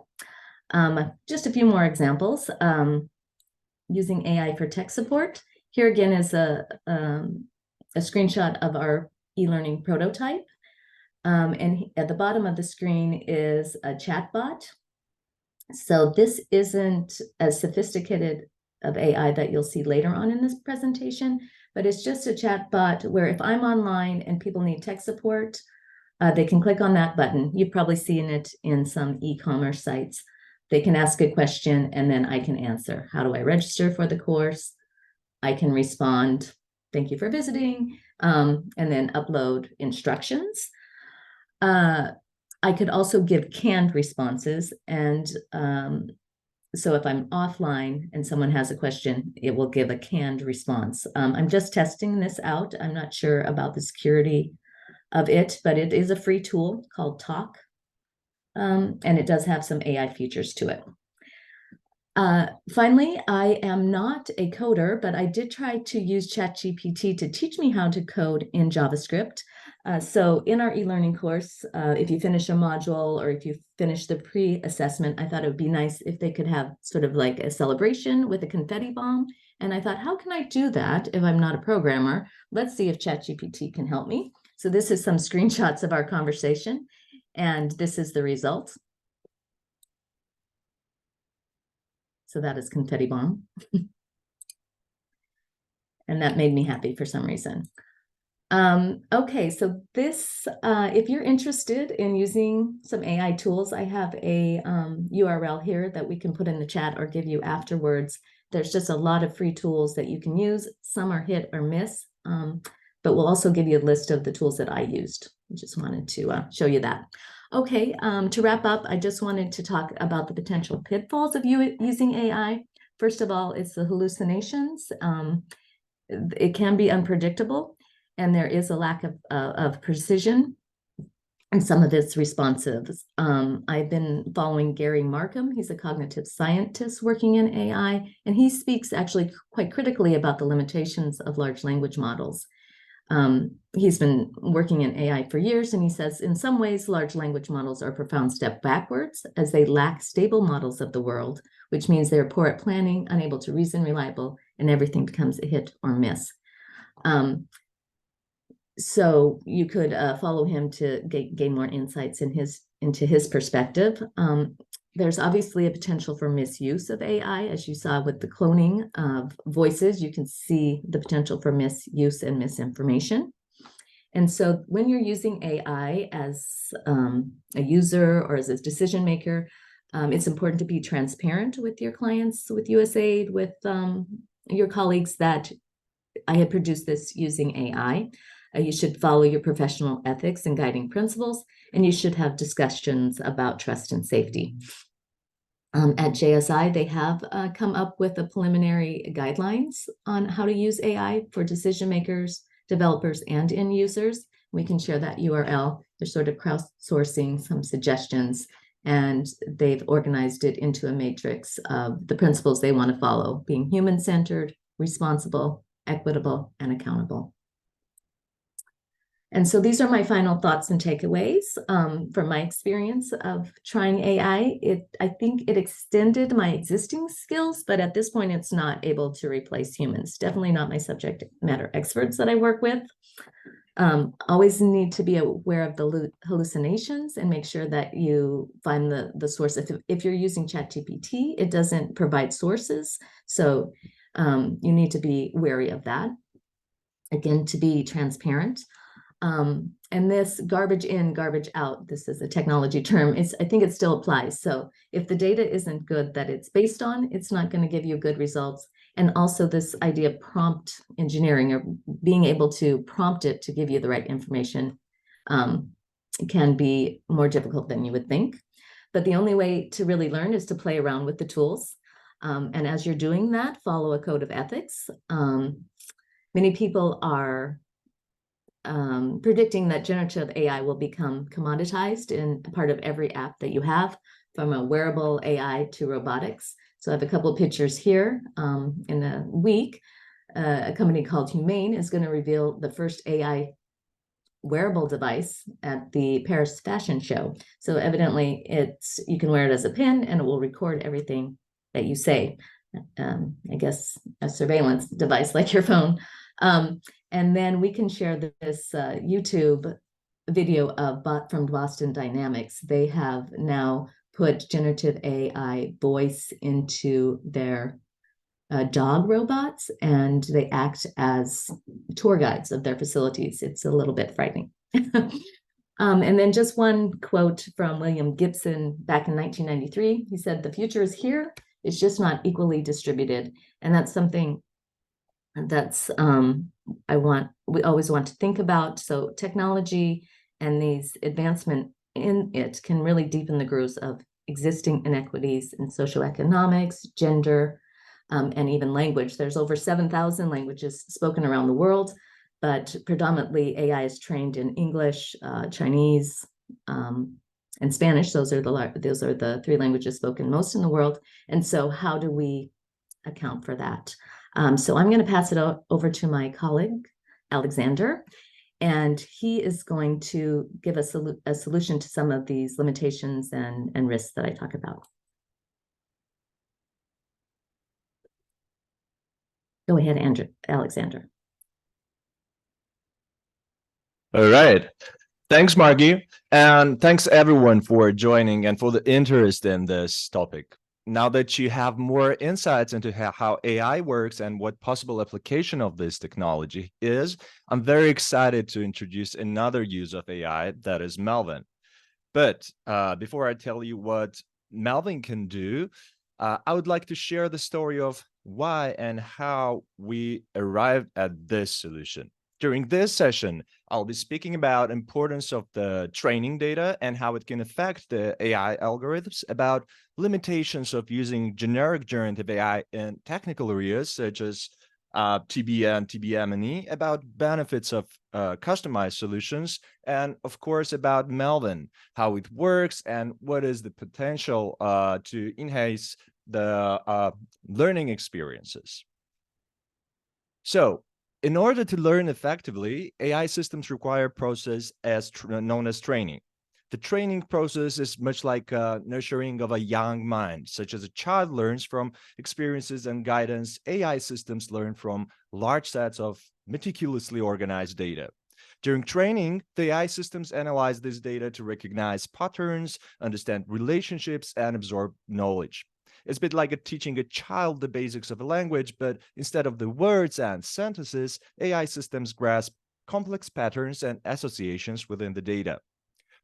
Just a few more examples. Using AI for tech support. Here again is a screenshot of our e-learning prototype. And at the bottom of the screen is a chatbot. So this isn't as sophisticated of AI that you'll see later on in this presentation, but it's just a chatbot where if I'm online and people need tech support, they can click on that button. You've probably seen it in some e-commerce sites. They can ask a question and then I can answer. How do I register for the course? I can respond, thank you for visiting, and then upload instructions. I could also give canned responses. And so if I'm offline and someone has a question, it will give a canned response. I'm just testing this out. I'm not sure about the security of it, but it is a free tool called Talk. And it does have some AI features to it. Finally, I am not a coder, but I did try to use ChatGPT to teach me how to code in JavaScript. So in our e-learning course, if you finish a module or if you finish the pre-assessment, I thought it would be nice if they could have sort of like a celebration with a confetti bomb. And I thought, how can I do that if I'm not a programmer? Let's see if ChatGPT can help me. So this is some screenshots of our conversation, and this is the result. So that is confetti bomb. And that made me happy for some reason. Okay, so this, if you're interested in using some AI tools, I have a URL here that we can put in the chat or give you afterwards. There's just a lot of free tools that you can use. Some are hit or miss, but we'll also give you a list of the tools that I used. I just wanted to show you that. Okay, to wrap up, I just wanted to talk about the potential pitfalls of using AI. First of all, it's the hallucinations. It can be unpredictable, and there is a lack of precision, and some of it's responsive. I've been following Gary Markham. He's a cognitive scientist working in AI, and he speaks actually quite critically about the limitations of large language models. He's been working in AI for years, and he says, in some ways, large language models are a profound step backwards as they lack stable models of the world, which means they're poor at planning, unable to reason, reliable, and everything becomes a hit or miss. So you could follow him to gain more insights into his perspective. There's obviously a potential for misuse of AI, as you saw with the cloning of voices. You can see the potential for misuse and misinformation. And so when you're using AI as a user or as a decision maker, it's important to be transparent with your clients, with USAID, with your colleagues that I had produced this using AI. You should follow your professional ethics and guiding principles, and you should have discussions about trust and safety. At JSI, they have come up with a preliminary guidelines on how to use AI for decision makers, developers, and end users. We can share that URL. They're sort of crowdsourcing some suggestions, and they've organized it into a matrix of the principles they want to follow, being human-centered, responsible, equitable, and accountable. And so these are my final thoughts and takeaways from my experience of trying AI. I think it extended my existing skills, but at this point, it's not able to replace humans. Definitely not my subject matter experts that I work with. Always need to be aware of the hallucinations and make sure that you find the source. If you're using ChatGPT, it doesn't provide sources. So you need to be wary of that. Again, to be transparent. And this garbage in, garbage out, this is a technology term, I think it still applies. So if the data isn't good that it's based on, it's not going to give you good results. And also this idea of prompt engineering, or being able to prompt it to give you the right information, can be more difficult than you would think. But the only way to really learn is to play around with the tools. And as you're doing that, follow a code of ethics. Many people are predicting that generative AI will become commoditized in part of every app that you have, from a wearable AI to robotics. So I have a couple of pictures here. In a week, a company called Humane is going to reveal the first AI wearable device at the Paris Fashion Show. So evidently you can wear it as a pin and it will record everything that you say. I guess a surveillance device like your phone. And then we can share this YouTube video from Boston Dynamics. They have now put generative AI voice into their dog robots, and they act as tour guides of their facilities. It's a little bit frightening. And then just one quote from William Gibson back in 1993. He said, "The future is here. It's just not equally distributed." And that's something that's we always want to think about. So technology and these advancement in it can really deepen the grooves of existing inequities in socioeconomics, gender, and even language. There's over 7,000 languages spoken around the world, but predominantly AI is trained in English, Chinese, and Spanish. Those are the three languages spoken most in the world. And so how do we account for that? So I'm going to pass it over to my colleague, Alexander, and he is going to give us a solution to some of these limitations and risks that I talk about. Go ahead, Alexander. All right. Thanks, Margie. And thanks everyone for joining and for the interest in this topic. Now that you have more insights into how AI works and what possible application of this technology is, I'm very excited to introduce another use of AI, that is MELVIN. But before I tell you what MELVIN can do, I would like to share the story of why and how we arrived at this solution. During this session, I'll be speaking about importance of the training data and how it can affect the AI algorithms, about limitations of using generic generative AI in technical areas such as TB and TB M&E, about benefits of customized solutions, and of course about MELVIN, how it works and what is the potential to enhance the learning experiences. So In order to learn effectively, AI systems require a process known as training. The training process is much like nurturing of a young mind, such as a child learns from experiences and guidance. AI systems learn from large sets of meticulously organized data. During training, the AI systems analyze this data to recognize patterns, understand relationships, and absorb knowledge. It's a bit like teaching a child the basics of a language, but instead of the words and sentences, AI systems grasp complex patterns and associations within the data.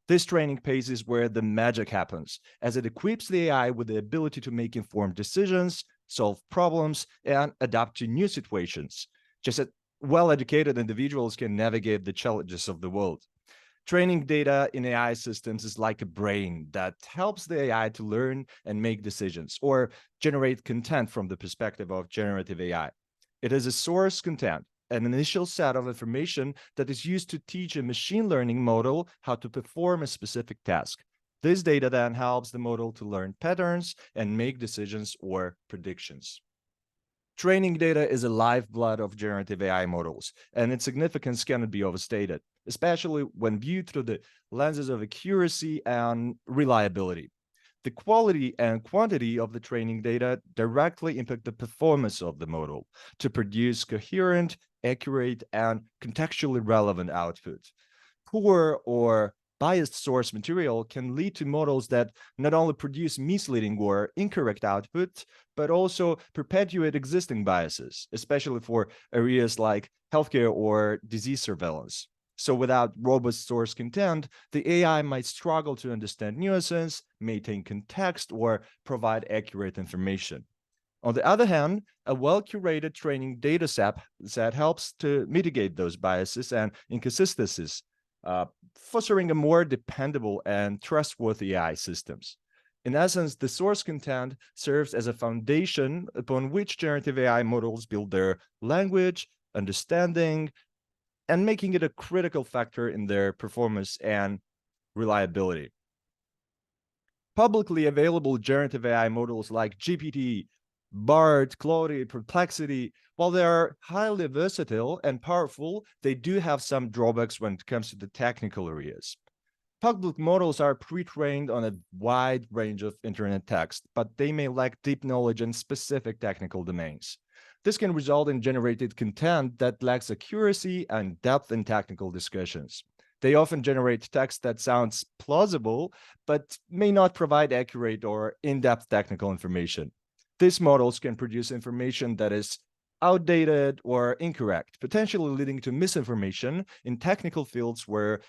This training phase is where the magic happens, as it equips the AI with the ability to make informed decisions, solve problems, and adapt to new situations, just as well-educated individuals can navigate the challenges of the world. Training data in AI systems is like a brain that helps the AI to learn and make decisions or generate content from the perspective of generative AI. It is a source content, an initial set of information that is used to teach a machine learning model how to perform a specific task. This data then helps the model to learn patterns and make decisions or predictions. Training data is a lifeblood of generative AI models, and its significance cannot be overstated, especially when viewed through the lenses of accuracy and reliability. The quality and quantity of the training data directly impact the performance of the model to produce coherent, accurate, and contextually relevant output. Poor or biased source material can lead to models that not only produce misleading or incorrect output, but also perpetuate existing biases, especially for areas like healthcare or disease surveillance. So without robust source content, the AI might struggle to understand nuances, maintain context, or provide accurate information. On the other hand, a well-curated training data set helps to mitigate those biases and inconsistencies, fostering a more dependable and trustworthy AI systems. In essence, the source content serves as a foundation upon which generative AI models build their language, understanding, and making it a critical factor in their performance and reliability. Publicly available generative AI models like GPT, BART, Claude, Perplexity, while they are highly versatile and powerful, they do have some drawbacks when it comes to the technical areas. Public models are pre-trained on a wide range of internet text, but they may lack deep knowledge in specific technical domains. This can result in generated content that lacks accuracy and depth in technical discussions. They often generate text that sounds plausible, but may not provide accurate or in-depth technical information. These models can produce information that is outdated or incorrect, potentially leading to misinformation in technical fields where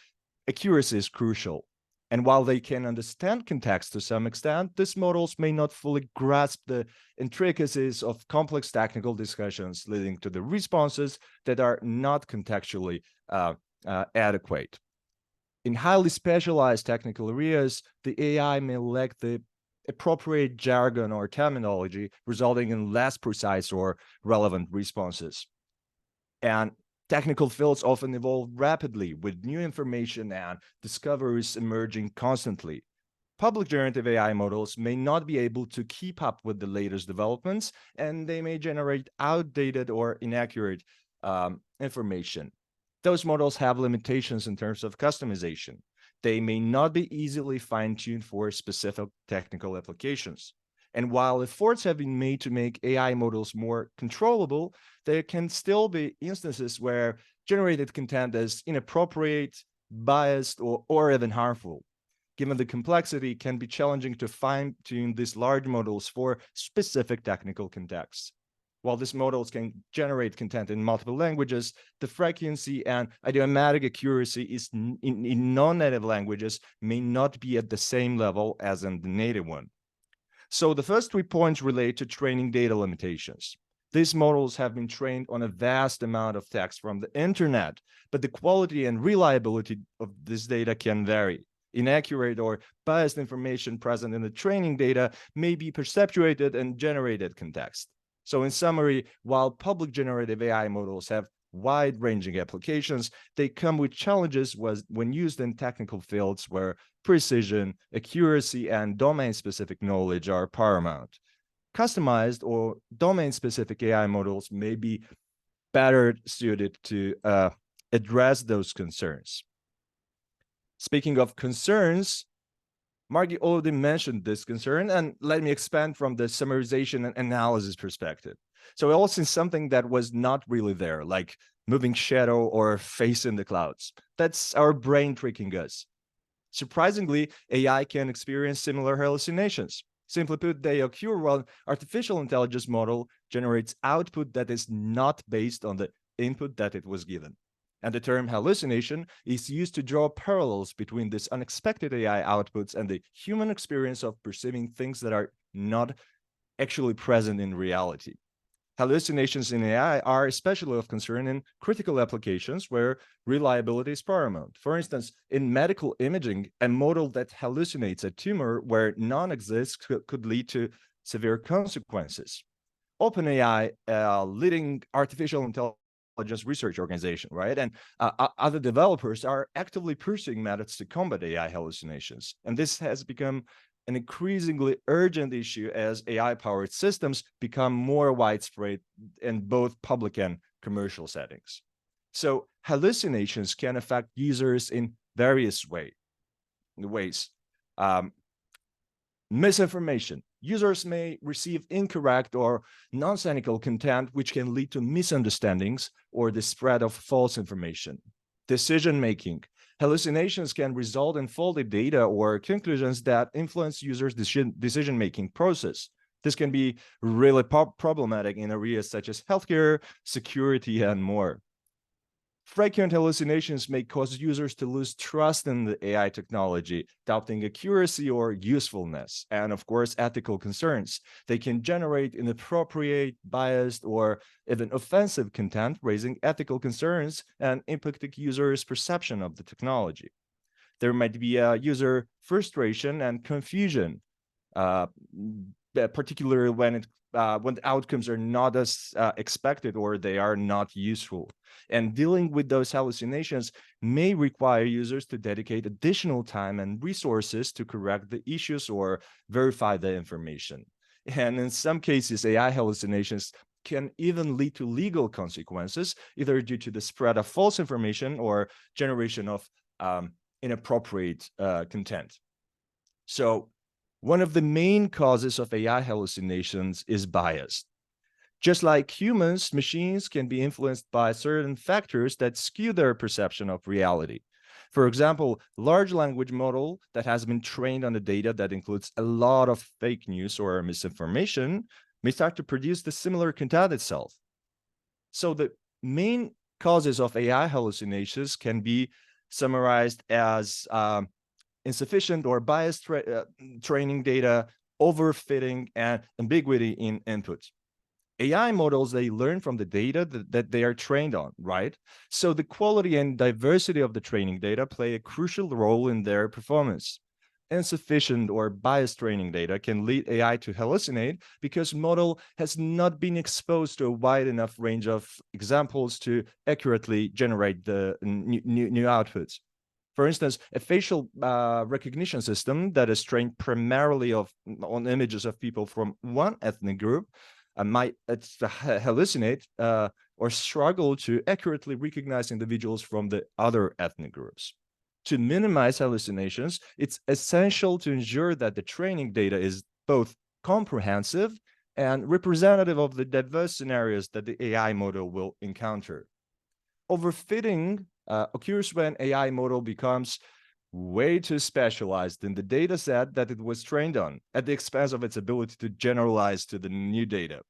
accuracy is crucial. And while they can understand context to some extent, these models may not fully grasp the intricacies of complex technical discussions, leading to the responses that are not contextually adequate. In highly specialized technical areas, the AI may lack the appropriate jargon or terminology, resulting in less precise or relevant responses. And technical fields often evolve rapidly, with new information and discoveries emerging constantly. Public generative AI models may not be able to keep up with the latest developments, and they may generate outdated or inaccurate information. Those models have limitations in terms of customization. They may not be easily fine-tuned for specific technical applications. And while efforts have been made to make AI models more controllable, there can still be instances where generated content is inappropriate, biased, or even harmful. Given the complexity, it can be challenging to fine-tune these large models for specific technical contexts. While these models can generate content in multiple languages, the frequency and idiomatic accuracy in non-native languages may not be at the same level as in the native one. So the first 3 points relate to training data limitations. These models have been trained on a vast amount of text from the internet, but the quality and reliability of this data can vary. Inaccurate or biased information present in the training data may be perpetuated in generated context. So in summary, while public generative AI models have wide-ranging applications, they come with challenges when used in technical fields where precision, accuracy, and domain-specific knowledge are paramount. Customized or domain-specific AI models may be better suited to address those concerns. Speaking of concerns, Margie already mentioned this concern, and let me expand from the summarization and analysis perspective. So we all seen something that was not really there, like moving shadow or face in the clouds. That's our brain tricking us. Surprisingly, AI can experience similar hallucinations. Simply put, they occur when artificial intelligence model generates output that is not based on the input that it was given. And the term hallucination is used to draw parallels between this unexpected AI outputs and the human experience of perceiving things that are not actually present in reality. Hallucinations in AI are especially of concern in critical applications where reliability is paramount. For instance, in medical imaging, a model that hallucinates a tumor where none exists could lead to severe consequences. OpenAI, leading artificial intelligence research organization, right? And other developers are actively pursuing methods to combat AI hallucinations. And this has become an increasingly urgent issue as AI-powered systems become more widespread in both public and commercial settings. So hallucinations can affect users in various ways. Misinformation. Users may receive incorrect or nonsensical content, which can lead to misunderstandings or the spread of false information. Decision-making. Hallucinations can result in faulty data or conclusions that influence users' decision-making process. This can be really problematic in areas such as healthcare, security, and more. Frequent hallucinations may cause users to lose trust in the AI technology, doubting accuracy or usefulness, and of course, ethical concerns. They can generate inappropriate, biased, or even offensive content, raising ethical concerns and impacting users' perception of the technology. There might be a user frustration and confusion, particularly when the outcomes are not as expected or they are not useful. And dealing with those hallucinations may require users to dedicate additional time and resources to correct the issues or verify the information. And in some cases, AI hallucinations can even lead to legal consequences, either due to the spread of false information or generation of inappropriate content. So one of the main causes of AI hallucinations is bias. Just like humans, machines can be influenced by certain factors that skew their perception of reality. For example, large language model that has been trained on the data that includes a lot of fake news or misinformation may start to produce the similar content itself. So the main causes of AI hallucinations can be summarized as insufficient or biased training data, overfitting, and ambiguity in input. AI models, they learn from the data that they are trained on, right? So the quality and diversity of the training data play a crucial role in their performance. Insufficient or biased training data can lead AI to hallucinate because model has not been exposed to a wide enough range of examples to accurately generate the new outputs. For instance, a facial recognition system that is trained primarily on images of people from one ethnic group might hallucinate or struggle to accurately recognize individuals from the other ethnic groups. To minimize hallucinations, it's essential to ensure that the training data is both comprehensive and representative of the diverse scenarios that the AI model will encounter. Overfitting occurs when AI model becomes way too specialized in the data set that it was trained on, at the expense of its ability to generalize to the new data.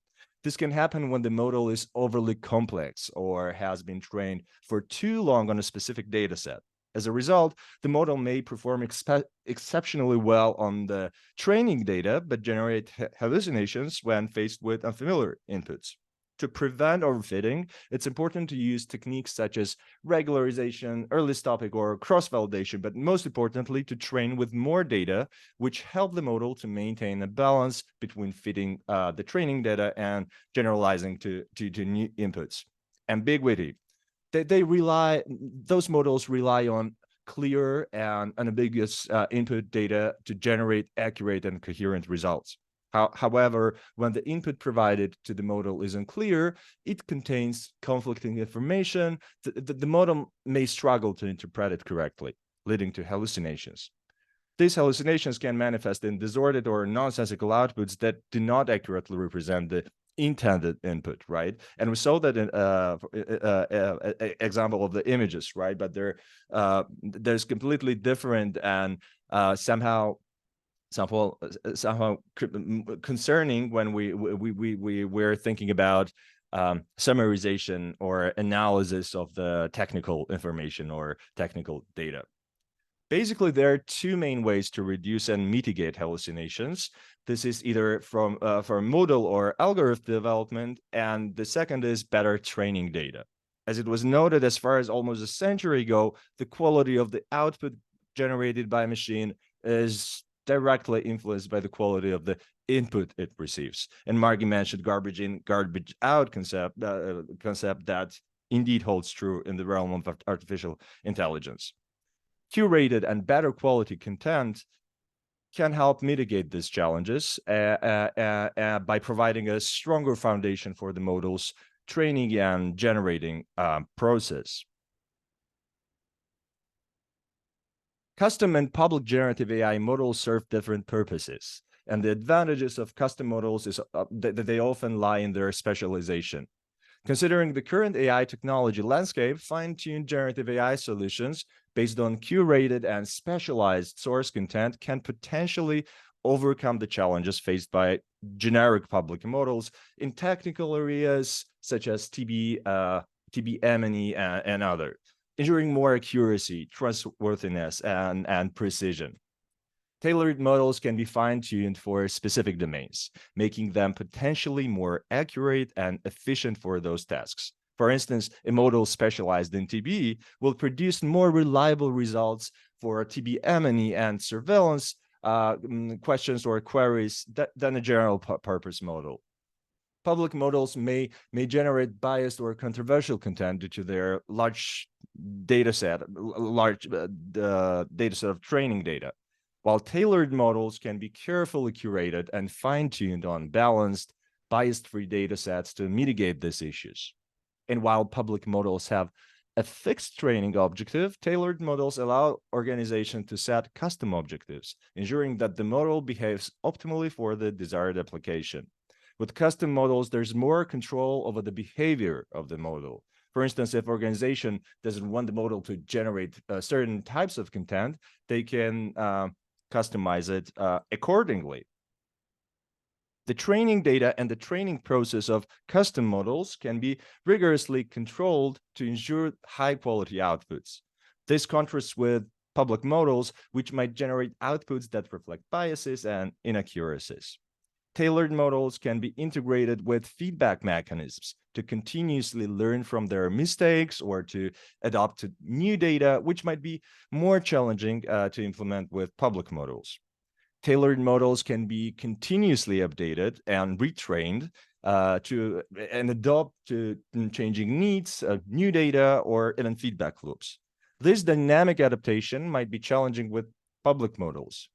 This can happen when the model is overly complex or has been trained for too long on a specific data set. As a result, the model may perform exceptionally well on the training data, but generate hallucinations when faced with unfamiliar inputs. To prevent overfitting, it's important to use techniques such as regularization, early stopping, or cross-validation, but most importantly, to train with more data, which help the model to maintain a balance between fitting the training data and generalizing to new inputs. Ambiguity. Those models rely on clear and unambiguous input data to generate accurate and coherent results. However, when the input provided to the model is unclear, it contains conflicting information, the model may struggle to interpret it correctly, leading to hallucinations. These hallucinations can manifest in disordered or nonsensical outputs that do not accurately represent the intended input, right? And we saw that in example of the images, right? But there's completely different and somehow concerning when we're thinking about summarization or analysis of the technical information or technical data. Basically, there are two main ways to reduce and mitigate hallucinations. This is either from model or algorithm development, and the second is better training data. As it was noted as far as almost a century ago, the quality of the output generated by a machine is directly influenced by the quality of the input it receives. And Margie mentioned garbage in, garbage out concept that indeed holds true in the realm of artificial intelligence. Curated and better quality content can help mitigate these challenges by providing a stronger foundation for the model's training and generating process. Custom and public generative AI models serve different purposes, and the advantages of custom models is that they often lie in their specialization. Considering the current AI technology landscape, fine-tuned generative AI solutions based on curated and specialized source content can potentially overcome the challenges faced by generic public models in technical areas such as TB M&E and others, ensuring more accuracy, trustworthiness, and precision. Tailored models can be fine-tuned for specific domains, making them potentially more accurate and efficient for those tasks. For instance, a model specialized in TB will produce more reliable results for TB M&E and surveillance questions or queries than a general purpose model. Public models may generate biased or controversial content due to their large data set of training data, while tailored models can be carefully curated and fine-tuned on balanced, bias-free data sets to mitigate these issues. And while public models have a fixed training objective, tailored models allow organizations to set custom objectives, ensuring that the model behaves optimally for the desired application. With custom models, there's more control over the behavior of the model. For instance, if an organization doesn't want the model to generate certain types of content, they can customize it accordingly. The training data and the training process of custom models can be rigorously controlled to ensure high-quality outputs. This contrasts with public models, which might generate outputs that reflect biases and inaccuracies. Tailored models can be integrated with feedback mechanisms to continuously learn from their mistakes or to adopt to new data, which might be more challenging to implement with public models. Tailored models can be continuously updated and retrained and adopt to changing needs, new data, or even feedback loops. This dynamic adaptation might be challenging with public models.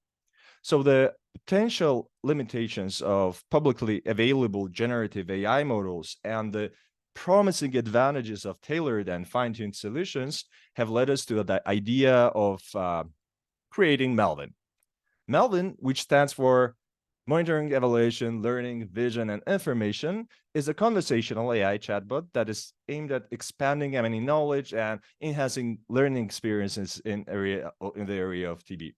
So the potential limitations of publicly available generative AI models and the promising advantages of tailored and fine-tuned solutions have led us to the idea of creating MELVIN. MELVIN, which stands for Monitoring, Evaluation, Learning, Vision, and Information, is a conversational AI chatbot that is aimed at expanding M&E knowledge and enhancing learning experiences in the area of TB.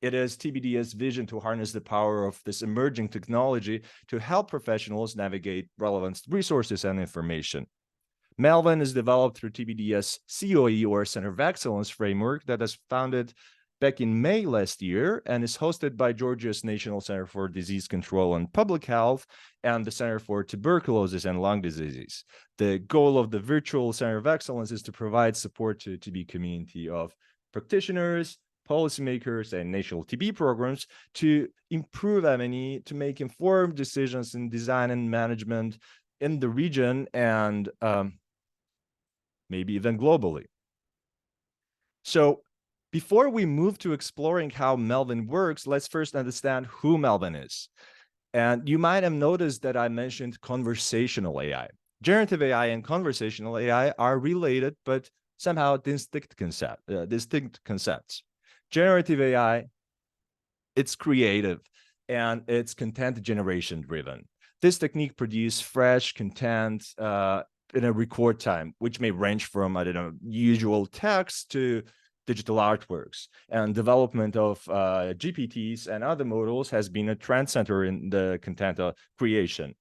It is TBD's vision to harness the power of this emerging technology to help professionals navigate relevant resources and information. MELVIN is developed through TBD's COE, or Center of Excellence framework, that was founded back in May last year and is hosted by Georgia's National Center for Disease Control and Public Health and the Center for Tuberculosis and Lung Diseases. The goal of the virtual Center of Excellence is to provide support to TB community of practitioners, policymakers, and national TB programs to improve M&E, to make informed decisions in design and management in the region and maybe even globally. So before we move to exploring how MELVIN works, let's first understand who MELVIN is. And you might have noticed that I mentioned conversational AI. Generative AI and conversational AI are related, but somehow distinct concepts. Generative AI, it's creative and it's content generation driven. This technique produces fresh content in a record time, which may range from, I don't know, usual text to digital artworks. And development of GPTs and other models has been a trend center in the content creation.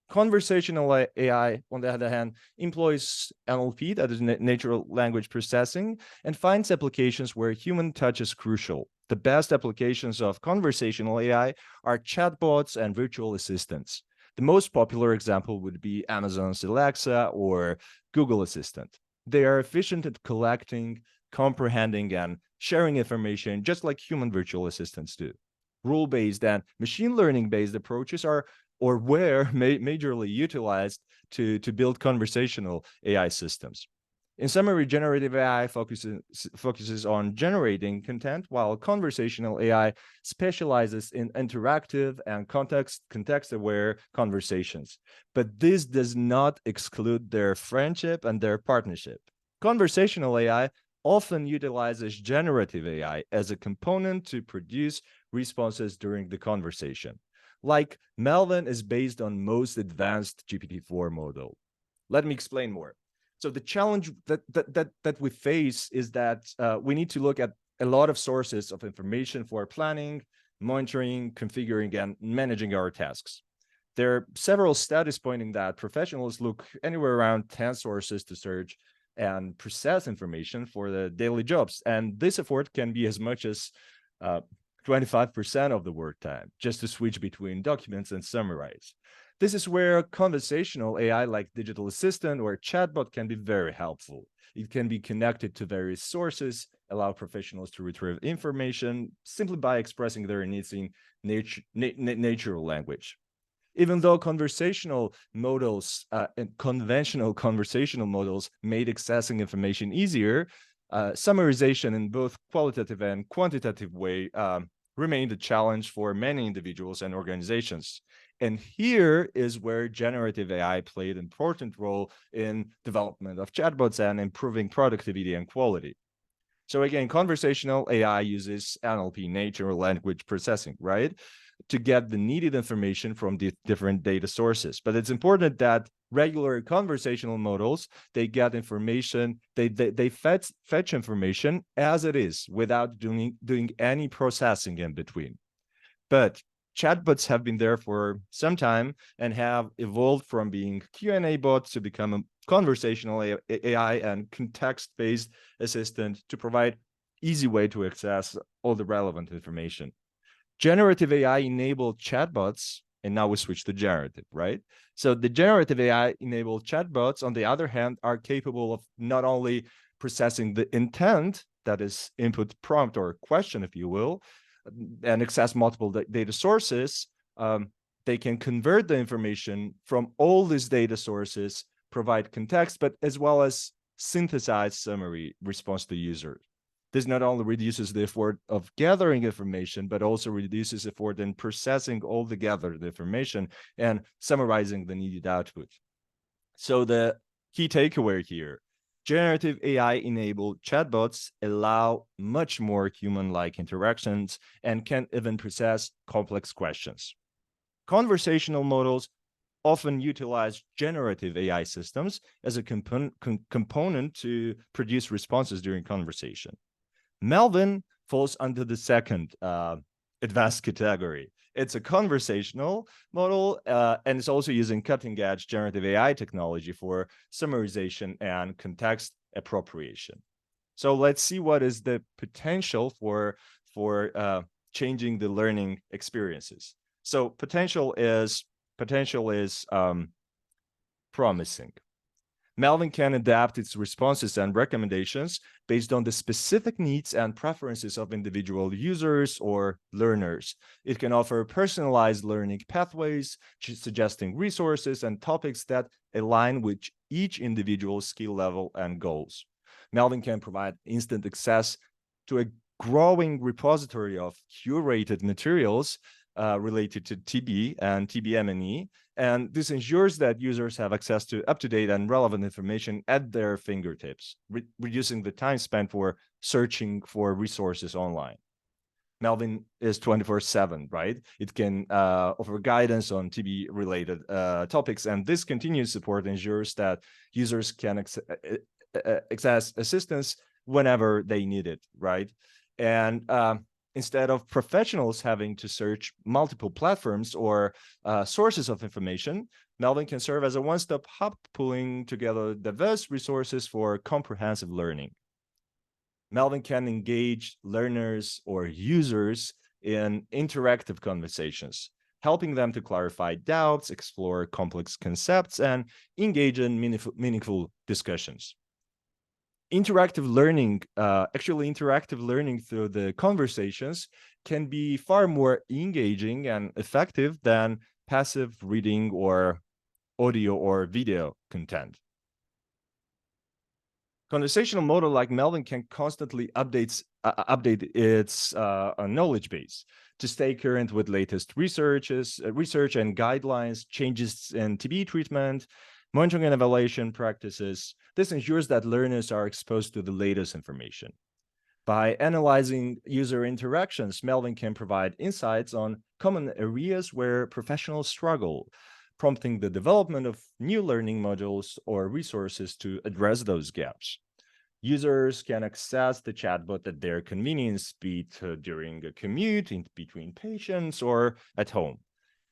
Conversational AI, on the other hand, employs NLP, that is natural language processing, and finds applications where human touch is crucial. The best applications of conversational AI are chatbots and virtual assistants. The most popular example would be Amazon's Alexa or Google Assistant. They are efficient at collecting, comprehending, and sharing information just like human virtual assistants do. Rule-based and machine learning-based approaches are or were majorly utilized to build conversational AI systems. In summary, generative AI focuses on generating content, while conversational AI specializes in interactive and context-aware conversations. But this does not exclude their friendship and their partnership. Conversational AI often utilizes generative AI as a component to produce responses during the conversation. Like MELVIN is based on most advanced GPT-4 model. Let me explain more. So the challenge that we face is that we need to look at a lot of sources of information for planning, monitoring, configuring, and managing our tasks. There are several studies pointing that professionals look anywhere around 10 sources to search and process information for the daily jobs. And this effort can be as much as 25% of the work time, just to switch between documents and summarize. This is where conversational AI like digital assistant or chatbot can be very helpful. It can be connected to various sources, allow professionals to retrieve information simply by expressing their needs in natural language. Even though conversational models and conventional conversational models made accessing information easier, summarization in both qualitative and quantitative way remained a challenge for many individuals and organizations. And here is where generative AI played an important role in development of chatbots and improving productivity and quality. So again, conversational AI uses NLP, natural language processing, right, to get the needed information from the different data sources. But it's important that regular conversational models, they get information, they fetch information as it is without doing any processing in between. But chatbots have been there for some time and have evolved from being Q&A bots to become a conversational AI and context-based assistant to provide easy way to access all the relevant information. Generative AI enabled chatbots, and now we switch to generative, right? So the generative AI enabled chatbots, on the other hand, are capable of not only processing the intent, that is input prompt or question, if you will, and access multiple data sources. They can convert the information from all these data sources, provide context, but as well as synthesize summary response to user. This not only reduces the effort of gathering information, but also reduces effort in processing all the gathered information and summarizing the needed output. So the key takeaway here, generative AI-enabled chatbots allow much more human-like interactions and can even process complex questions. Conversational models often utilize generative AI systems as a component to produce responses during conversation. MELVIN falls under the second advanced category. It's a conversational model, and it's also using cutting-edge generative AI technology for summarization and context appropriation. So let's see what is the potential for changing the learning experiences. So potential is promising. MELVIN can adapt its responses and recommendations based on the specific needs and preferences of individual users or learners. It can offer personalized learning pathways, suggesting resources and topics that align with each individual's skill level and goals. MELVIN can provide instant access to a growing repository of curated materials related to TB and TB M&E. And this ensures that users have access to up-to-date and relevant information at their fingertips, reducing the time spent for searching for resources online. MELVIN is 24/7, right? It can offer guidance on TB-related topics, and this continued support ensures that users can access assistance whenever they need it, right? And instead of professionals having to search multiple platforms or sources of information, MELVIN can serve as a one-stop hub, pulling together diverse resources for comprehensive learning. MELVIN can engage learners or users in interactive conversations, helping them to clarify doubts, explore complex concepts, and engage in meaningful discussions. Interactive learning, interactive learning through the conversations can be far more engaging and effective than passive reading or audio or video content. Conversational model like MELVIN can constantly update its knowledge base to stay current with latest research and guidelines, changes in TB treatment, monitoring and evaluation practices. This ensures that learners are exposed to the latest information. By analyzing user interactions, MELVIN can provide insights on common areas where professionals struggle, prompting the development of new learning modules or resources to address those gaps. Users can access the chatbot at their convenience, be it during a commute, in between patients, or at home.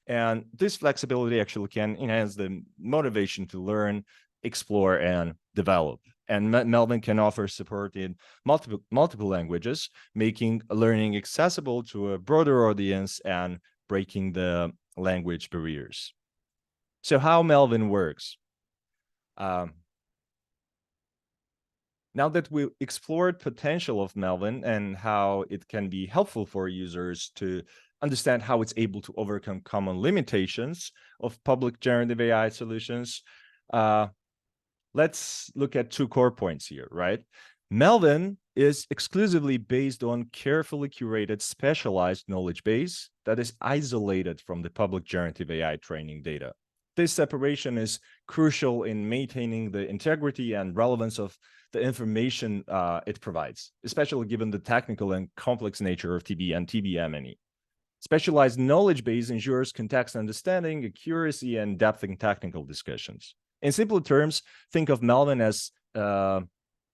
And this flexibility actually can enhance the motivation to learn, explore, and develop. And MELVIN can offer support in multiple languages, making learning accessible to a broader audience and breaking the language barriers. So how MELVIN works? Now that we explored potential of MELVIN and how it can be helpful for users to understand how it's able to overcome common limitations of public generative AI solutions, let's look at two core points here, right? MELVIN is exclusively based on carefully curated specialized knowledge base that is isolated from the public generative AI training data. This separation is crucial in maintaining the integrity and relevance of the information it provides, especially given the technical and complex nature of TB and TB M&E. Specialized knowledge base ensures context understanding, accuracy, and depth in technical discussions. In simple terms, think of MELVIN as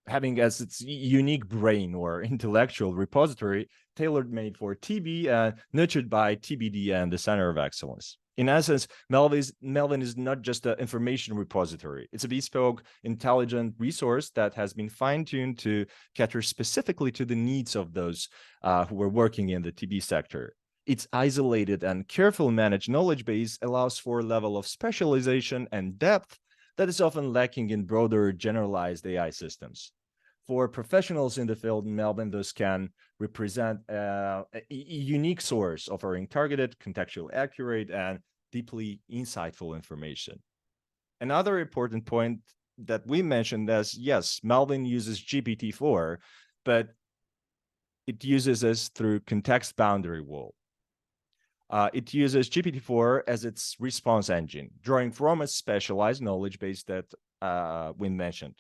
having as its unique brain or intellectual repository tailor-made for TB and nurtured by TBD and the Center of Excellence. In essence, MELVIN is not just an information repository. It's a bespoke, intelligent resource that has been fine-tuned to cater specifically to the needs of those who are working in the TB sector. Its isolated and carefully managed knowledge base allows for a level of specialization and depth that is often lacking in broader generalized AI systems. For professionals in the field, MELVIN thus can represent a unique source offering targeted, contextually accurate, and deeply insightful information. Another important point that we mentioned is, yes, MELVIN uses GPT-4, but it uses this through context boundary wall. It uses GPT-4 as its response engine, drawing from a specialized knowledge base that we mentioned.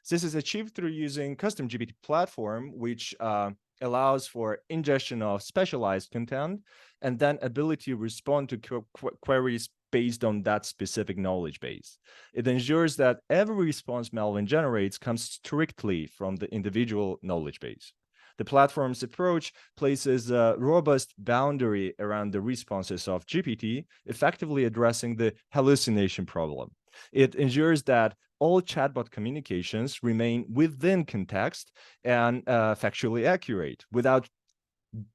This is achieved through using custom GPT platform, which allows for ingestion of specialized content and then ability to respond to queries based on that specific knowledge base. It ensures that every response MELVIN generates comes strictly from the individual knowledge base. The platform's approach places a robust boundary around the responses of GPT, effectively addressing the hallucination problem. It ensures that all chatbot communications remain within context and factually accurate without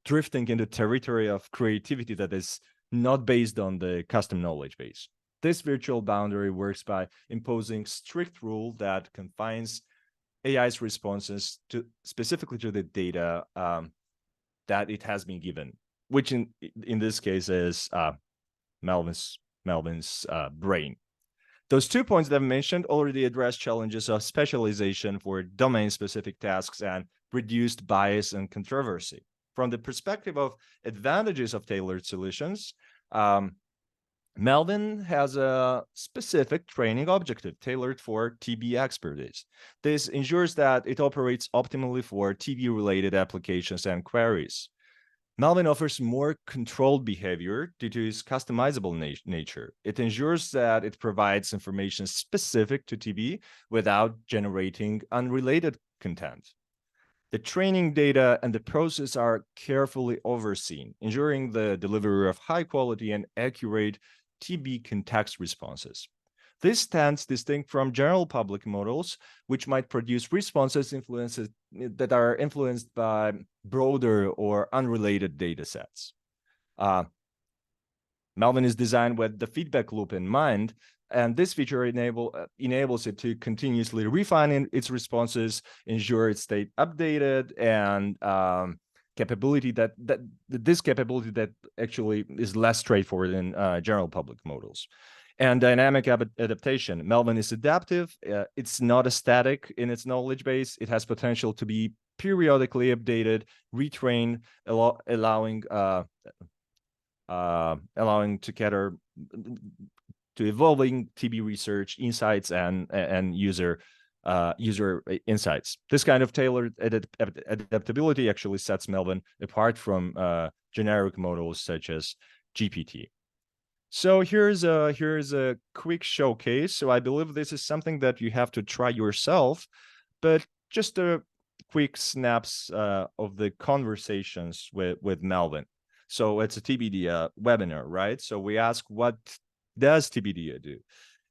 drifting into territory of creativity that is not based on the custom knowledge base. This virtual boundary works by imposing strict rule that confines AI's responses to specifically to the data that it has been given, which in this case is MELVIN's brain. Those 2 points that I mentioned already address challenges of specialization for domain-specific tasks and reduced bias and controversy. from the perspective of advantages of tailored solutions, MELVIN has a specific training objective tailored for TB expertise. This ensures that it operates optimally for TB-related applications and queries. MELVIN offers more controlled behavior due to its customizable nature. It ensures that it provides information specific to TB without generating unrelated content. The training data and the process are carefully overseen, ensuring the delivery of high quality and accurate TB context responses. This stands distinct from general public models, which might produce responses that are influenced by broader or unrelated data sets. MELVIN is designed with the feedback loop in mind, and this feature enables it to continuously refine its responses, ensure it stays updated, and this capability that actually is less straightforward in general public models. And dynamic adaptation. MELVIN is adaptive. It's not static in its knowledge base. It has potential to be periodically updated, retrained, allowing to cater to evolving TB research insights and user insights. This kind of tailored adaptability actually sets MELVIN apart from generic models such as GPT. So here's a quick showcase. So I believe this is something that you have to try yourself, but just a quick snaps of the conversations with MELVIN. So it's a TBDIA webinar, right? So we ask, what does TBDIA do?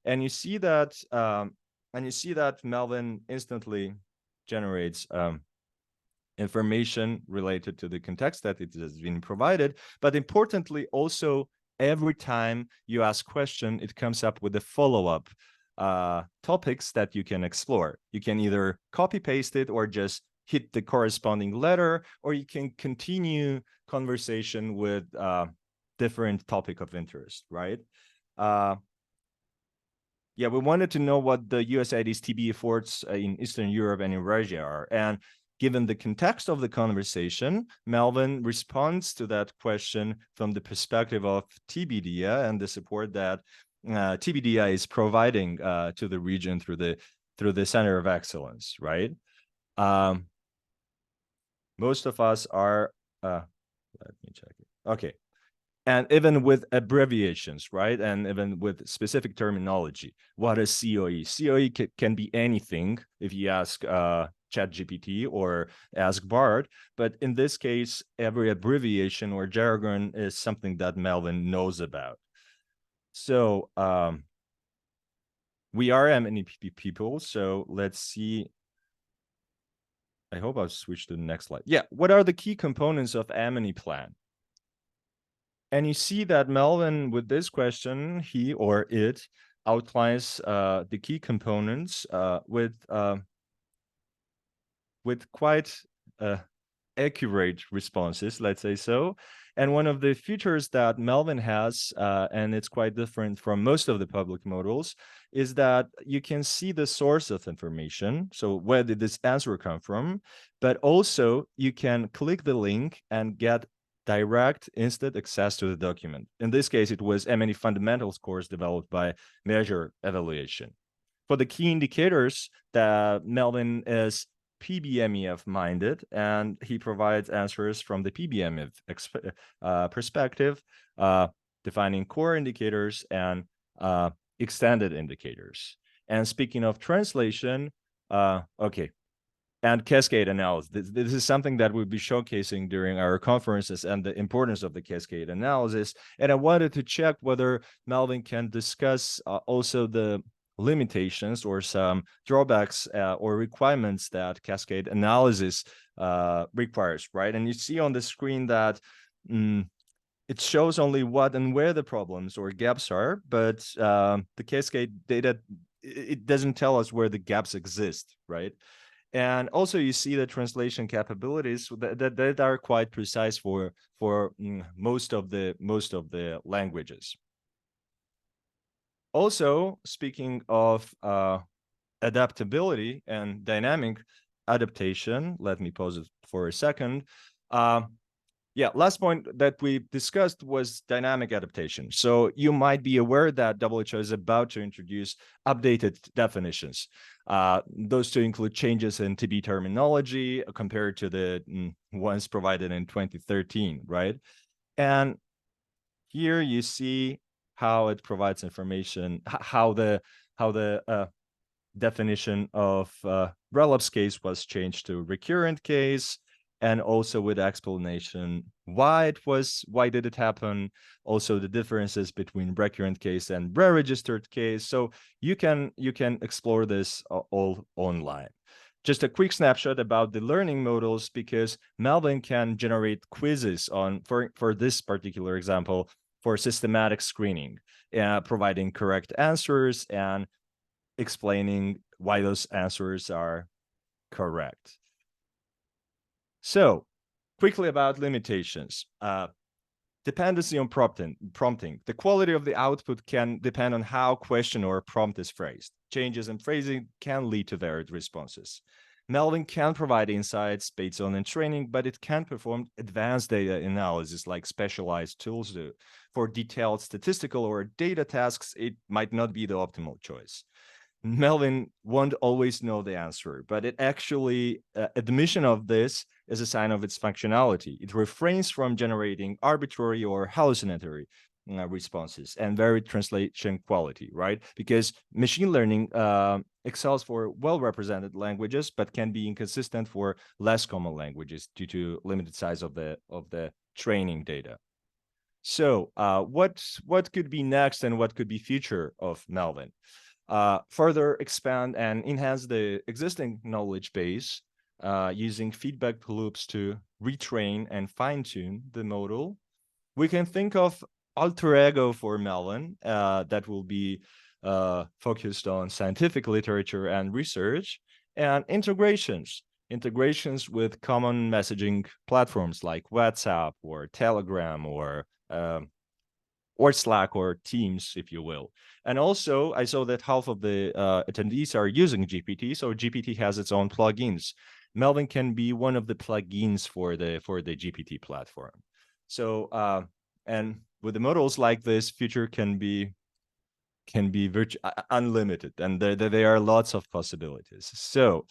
And you see that MELVIN instantly generates information related to the context that it has been provided, but importantly also, every time you ask question, it comes up with a follow-up topics that you can explore. You can either copy paste it or just hit the corresponding letter, or you can continue conversation with different topic of interest, right? Yeah, we wanted to know what the USAID's TB efforts in Eastern Europe and in Russia are. And given the context of the conversation, MELVIN responds to that question from the perspective of TBDIA and the support that TBDIA is providing to the region through the Center of Excellence, right? Most of us are, let me check it. Okay. And even with abbreviations, right? And even with specific terminology, what is COE? COE can be anything if you ask ChatGPT or ask Bard, but in this case, every abbreviation or jargon is something that MELVIN knows about. So we are M&E people, so let's see. I hope I'll switch to the next slide. Yeah, what are the key components of M&E plan? And you see that MELVIN, with this question, he or it outlines the key components with quite accurate responses, let's say so. And one of the features that MELVIN has, and it's quite different from most of the public models, is that you can see the source of information. So where did this answer come from? But also you can click the link and get direct instant access to the document. In this case, it was M&E fundamentals course developed by Measure Evaluation. For the key indicators, that MELVIN is PBMEF minded, and he provides answers from the PBMEF perspective, defining core indicators and extended indicators. And speaking of translation, okay, and cascade analysis. This is something that we'll be showcasing during our conferences and the importance of the cascade analysis. And I wanted to check whether MELVIN can discuss also the limitations or some drawbacks or requirements that cascade analysis requires, right? And you see on the screen that it shows only what and where the problems or gaps are, but the cascade data, it doesn't tell us where the gaps exist, right? And also you see the translation capabilities that are quite precise for most of the languages. Also, speaking of adaptability and dynamic adaptation, let me pause it for a second. Yeah, last point that we discussed was dynamic adaptation. So you might be aware that WHO is about to introduce updated definitions. Those two include changes in TB terminology compared to the ones provided in 2013, right? And here you see how it provides information, how the definition of relapse case was changed to recurrent case, and also with explanation why did it happen, also the differences between recurrent case and re-registered case. So you can explore this all online. Just a quick snapshot about the learning models, because MELVIN can generate quizzes on, for this particular example, for systematic screening, providing correct answers and explaining why those answers are correct. So quickly about limitations. Dependency on prompting. The quality of the output can depend on how question or prompt is phrased. Changes in phrasing can lead to varied responses. MELVIN can provide insights based on training, but it can perform advanced data analysis like specialized tools do. For detailed statistical or data tasks, it might not be the optimal choice. MELVIN won't always know the answer, but it actually, admission of this is a sign of its functionality. It refrains from generating arbitrary or hallucinatory responses and varied translation quality, right? Because machine learning excels for well-represented languages, but can be inconsistent for less common languages due to limited size of the training data. So what could be next and what could be future of MELVIN? Further expand and enhance the existing knowledge base using feedback loops to retrain and fine-tune the model. We can think of alter ego for MELVIN that will be focused on scientific literature and research, and integrations with common messaging platforms like WhatsApp or Telegram or Slack or Teams, if you will. And also, I saw that half of the attendees are using GPT, so GPT has its own plugins. MELVIN can be one of the plugins for the GPT platform. So, and with the models like this, future can be unlimited, and there are lots of possibilities. So,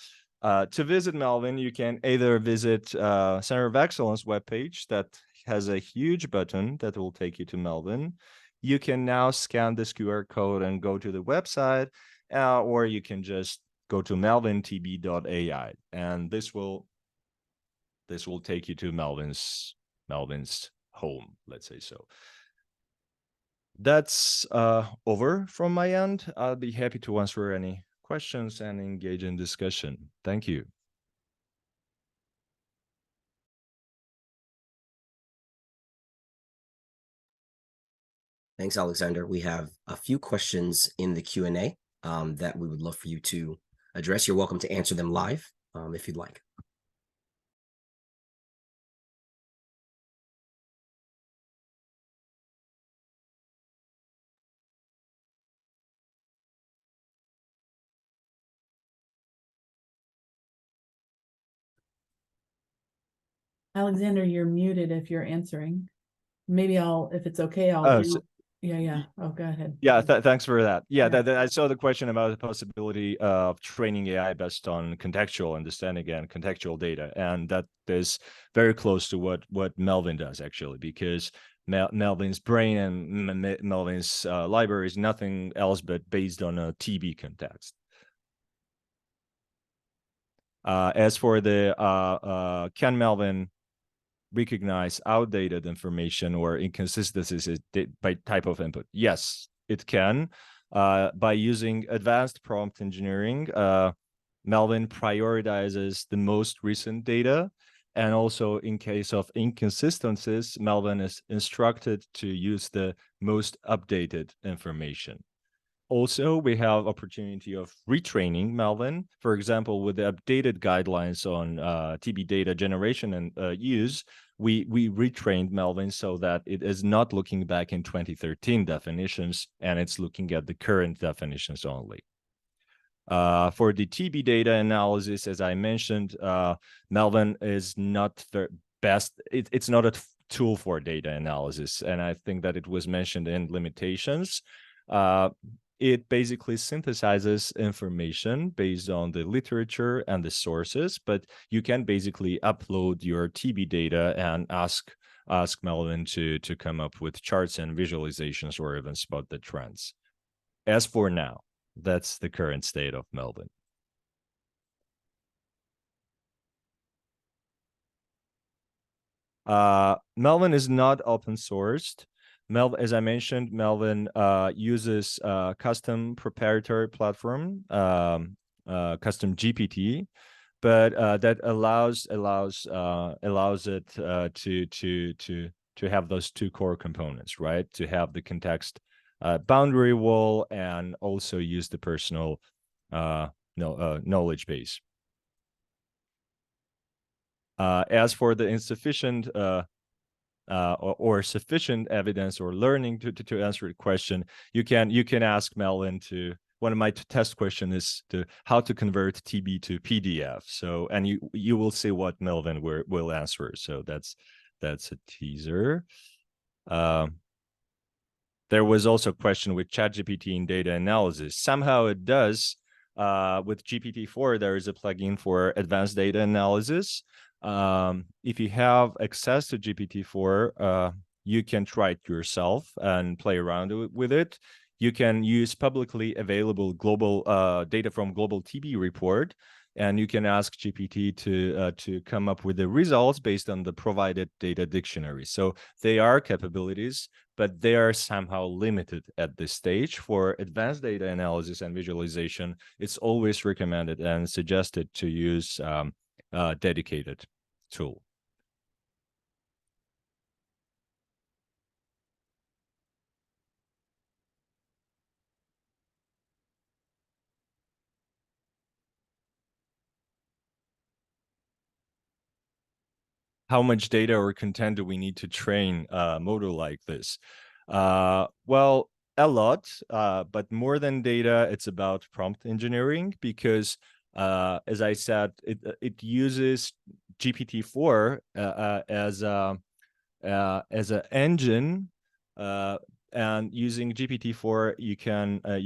to visit MELVIN, you can either visit Center of Excellence webpage that has a huge button that will take you to MELVIN. You can now scan this QR code and go to the website, or you can just go to melvintb.ai, and this will take you to MELVIN's home, let's say so. That's over from my end. I'll be happy to answer any questions and engage in discussion. Thank you. Thanks, Alexander. We have a few questions in the Q&A that we would love for you to address. You're welcome to answer them live if you'd like. Alexander, you're muted if you're answering. Maybe if it's okay, I'll do. Yeah. Oh, go ahead. Yeah, thanks for that. Yeah, I saw the question about the possibility of training AI based on contextual understanding and contextual data, and that is very close to what MELVIN does actually, because MELVIN's brain and MELVIN's library is nothing else but based on a TB context. As for the can MELVIN recognize outdated information or inconsistencies by type of input? Yes, it can. By using advanced prompt engineering, MELVIN prioritizes the most recent data. And also in case of inconsistencies, MELVIN is instructed to use the most updated information. Also, we have opportunity of retraining MELVIN, for example, with the updated guidelines on TB data generation and use. We retrained MELVIN so that it is not looking back in 2013 definitions, and it's looking at the current definitions only. For the TB data analysis, as I mentioned, MELVIN is not the best. It's not a tool for data analysis. And I think that it was mentioned in limitations. It basically synthesizes information based on the literature and the sources, but you can basically upload your TB data and ask MELVIN to come up with charts and visualizations or even spot the trends. As for now, that's the current state of MELVIN. MELVIN is not open sourced. As I mentioned, MELVIN uses custom proprietary platform, custom GPT, but that allows it to have those two core components, right? To have the context boundary wall and also use the personal knowledge base. As for the insufficient or sufficient evidence or learning to answer the question, you can ask MELVIN to. One of my test question is how to convert TB to PDF. So, and you will see what MELVIN will answer. So that's a teaser. There was also a question with ChatGPT in data analysis. Somehow it does. With GPT-4, there is a plugin for advanced data analysis. If you have access to GPT-4, you can try it yourself and play around with it. You can use publicly available global data from Global TB Report, and you can ask GPT to come up with the results based on the provided data dictionary. So they are capabilities, but they are somehow limited at this stage. For advanced data analysis and visualization, it's always recommended and suggested to use dedicated tool. How much data or content do we need to train a model like this? Well, a lot, but more than data, it's about prompt engineering because as I said, it uses GPT-4 as an engine, and using GPT-4, you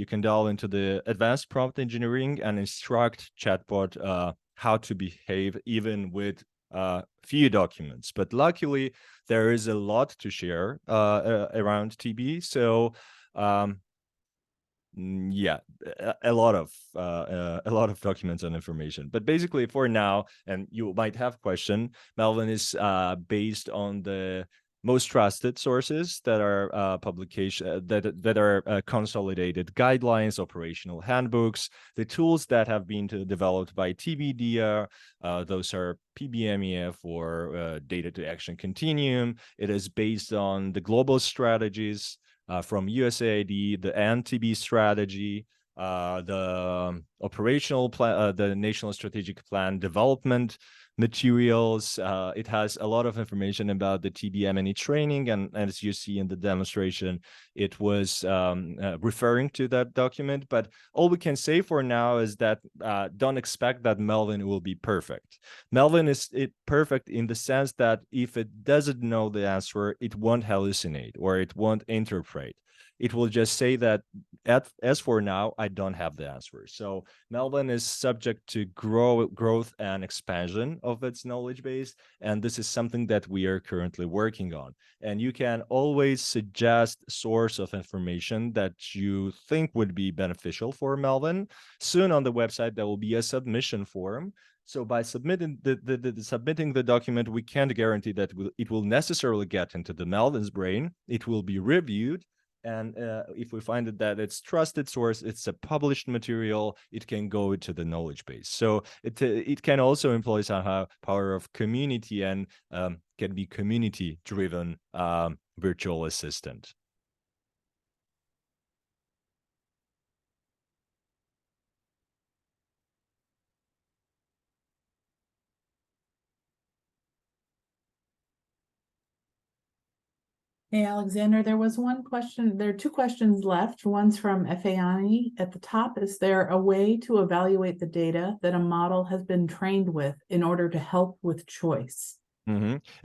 can delve into the advanced prompt engineering and instruct chatbot how to behave even with few documents. But luckily, there is a lot to share around TB. So yeah, a lot of documents and information. But basically, for now, and you might have question, MELVIN is based on the most trusted sources that are publication that are consolidated guidelines, operational handbooks, the tools that have been developed by TB those are PBME for data to action continuum. It is based on the global strategies from USAID, the NTB strategy, the operational plan, the National Strategic Plan development materials. It has a lot of information about the TB M&E training, and as you see in the demonstration, it was referring to that document. But all we can say for now is that don't expect that MELVIN will be perfect. MELVIN is perfect in the sense that if it doesn't know the answer, it won't hallucinate or it won't interpret. It will just say that as for now, I don't have the answer. So MELVIN is subject to growth and expansion of its knowledge base. And this is something that we are currently working on. And you can always suggest source of information that you think would be beneficial for MELVIN. Soon on the website, there will be a submission form. So by submitting the document, we can't guarantee that it will necessarily get into the MELVIN's brain. It will be reviewed. And if we find that it's trusted source, it's a published material, it can go to the knowledge base. So it can also employ somehow power of community and can be community-driven virtual assistant. Hey, Alexander, there was one question. There are two questions left. One's from Efeani at the top. Is there a way to evaluate the data that a model has been trained with in order to help with choice?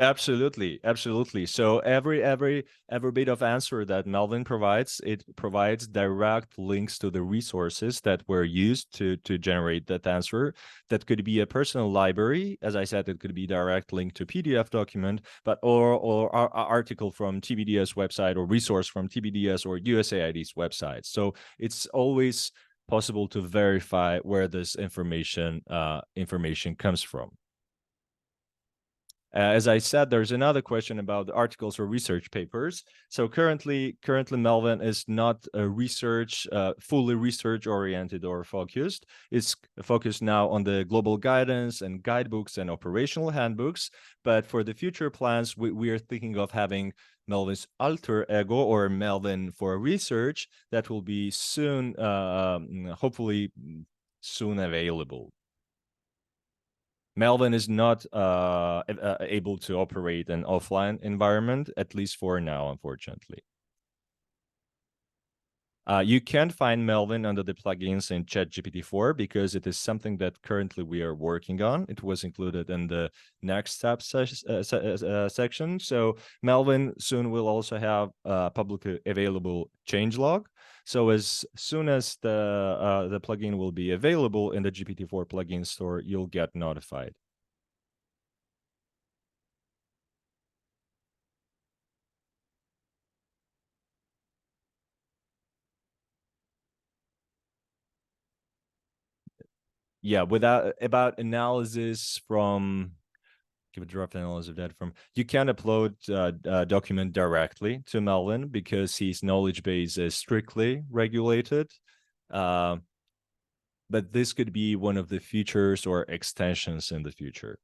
Absolutely, absolutely. So every bit of answer that Melvin provides, it provides direct links to the resources that were used to generate that answer. That could be a personal library, as I said. It could be direct link to PDF document, but or article from TBDS website, or resource from TBDS or USAID's website. So it's always possible to verify where this information comes from. As I said, there's another question about articles or research papers. So currently Melvin is not a fully research oriented or focused. It's focused now on the global guidance and guidebooks and operational handbooks. But for the future plans, we are thinking of having Melvin's alter ego, or Melvin for Research, that will be soon, hopefully soon available. Melvin is not able to operate an offline environment, at least for now, unfortunately. You can find Melvin under the plugins in ChatGPT 4 because it is something that currently we are working on. It was included in the next step section. So Melvin soon will also have a publicly available changelog. So as soon as the plugin will be available in the GPT-4 plugin store, you'll get notified. Yeah, about analysis from, give a draft analysis of data from, you can upload a document directly to Melvin because his knowledge base is strictly regulated. But this could be one of the features or extensions in the future.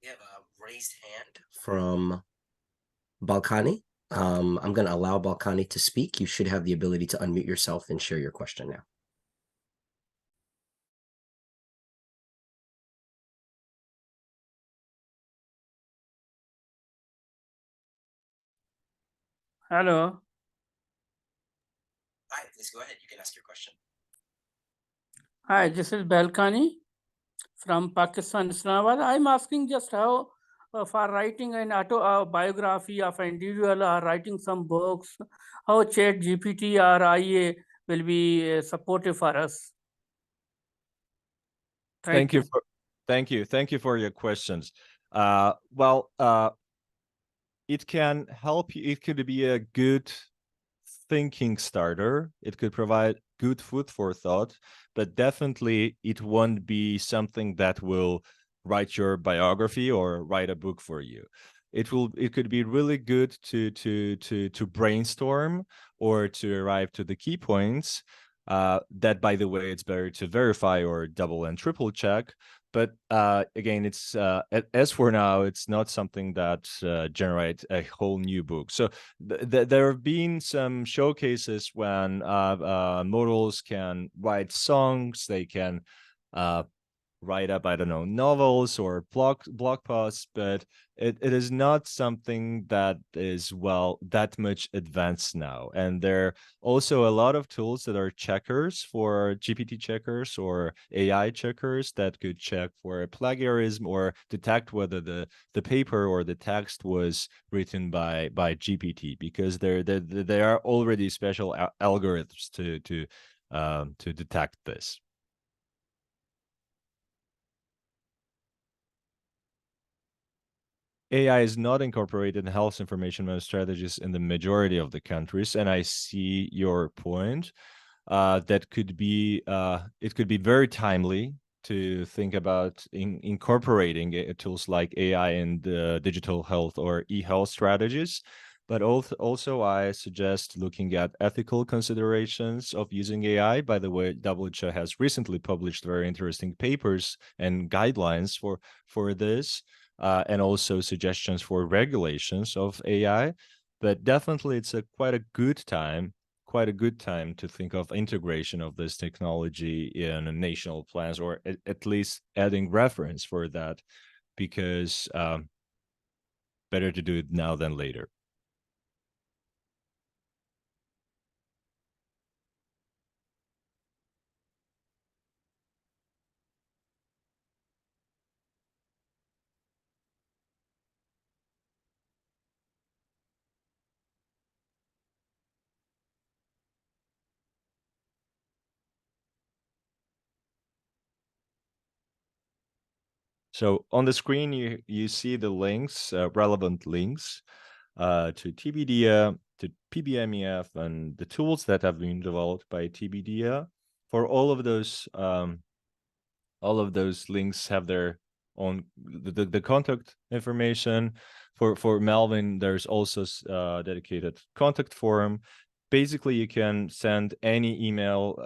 We have a raised hand from Balkani. I'm going to allow Balkani to speak. You should have the ability to unmute yourself and share your question now. Hello. Hi, please go ahead. You can ask your question. Hi, this is Balkani from Pakistan, Islamabad. I'm asking just how for writing an biography of an individual or writing some books, how ChatGPT or IA will be supportive for us. Thank you for your questions. It can help you. It could be a good thinking starter. It could provide good food for thought, but definitely it won't be something that will write your biography or write a book for you. It could be really good to brainstorm or to arrive to the key points. That, by the way, it's better to verify or double and triple check. But again, it's as for now, it's not something that generates a whole new book. So there have been some showcases when models can write songs, they can write up, I don't know, novels or blog posts, but it is not something that is that much advanced now. And there are also a lot of tools that are checkers for GPT checkers or AI checkers that could check for plagiarism or detect whether the paper or the text was written by GPT, because there are already special algorithms to detect this. AI is not incorporated in health information management strategies in the majority of the countries, and I see your point. That could be it could be very timely to think about incorporating tools like AI in the digital health or e-health strategies. But also, I suggest looking at ethical considerations of using AI. By the way, WHO has recently published very interesting papers and guidelines for this. And also suggestions for regulations of AI. But definitely it's quite a good time to think of integration of this technology in national plans, or at least adding reference for that, because better to do it now than later. So on the screen, you see the links, relevant links to TBDIA, to PBMEF, and the tools that have been developed by TBDIA. For all of those links have their own the contact information. For MELVIN, there's also a dedicated contact form. Basically, you can send any email.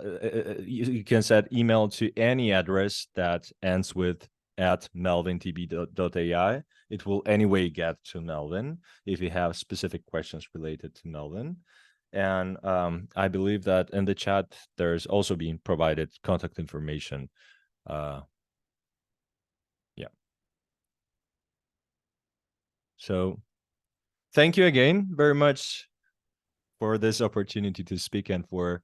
You can send email to any address that ends with @melvintb.ai. It will anyway get to MELVIN if you have specific questions related to MELVIN. And I believe that in the chat, there's also being provided contact information. Yeah. So thank you again very much for this opportunity to speak and for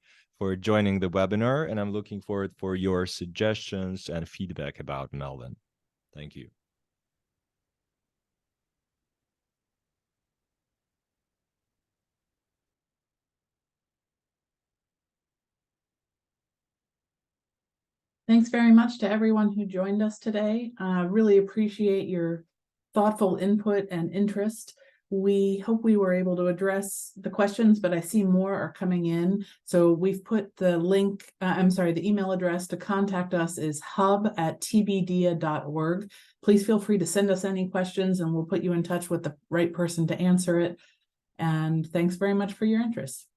joining the webinar. And I'm looking forward for your suggestions and feedback about MELVIN. Thank you. Thanks very much to everyone who joined us today. Really appreciate your thoughtful input and interest. We hope we were able to address the questions, but I see more are coming in. So we've put the link, the email address to contact us is hub@tbdia.org. Please feel free to send us any questions and we'll put you in touch with the right person to answer it. And thanks very much for your interest.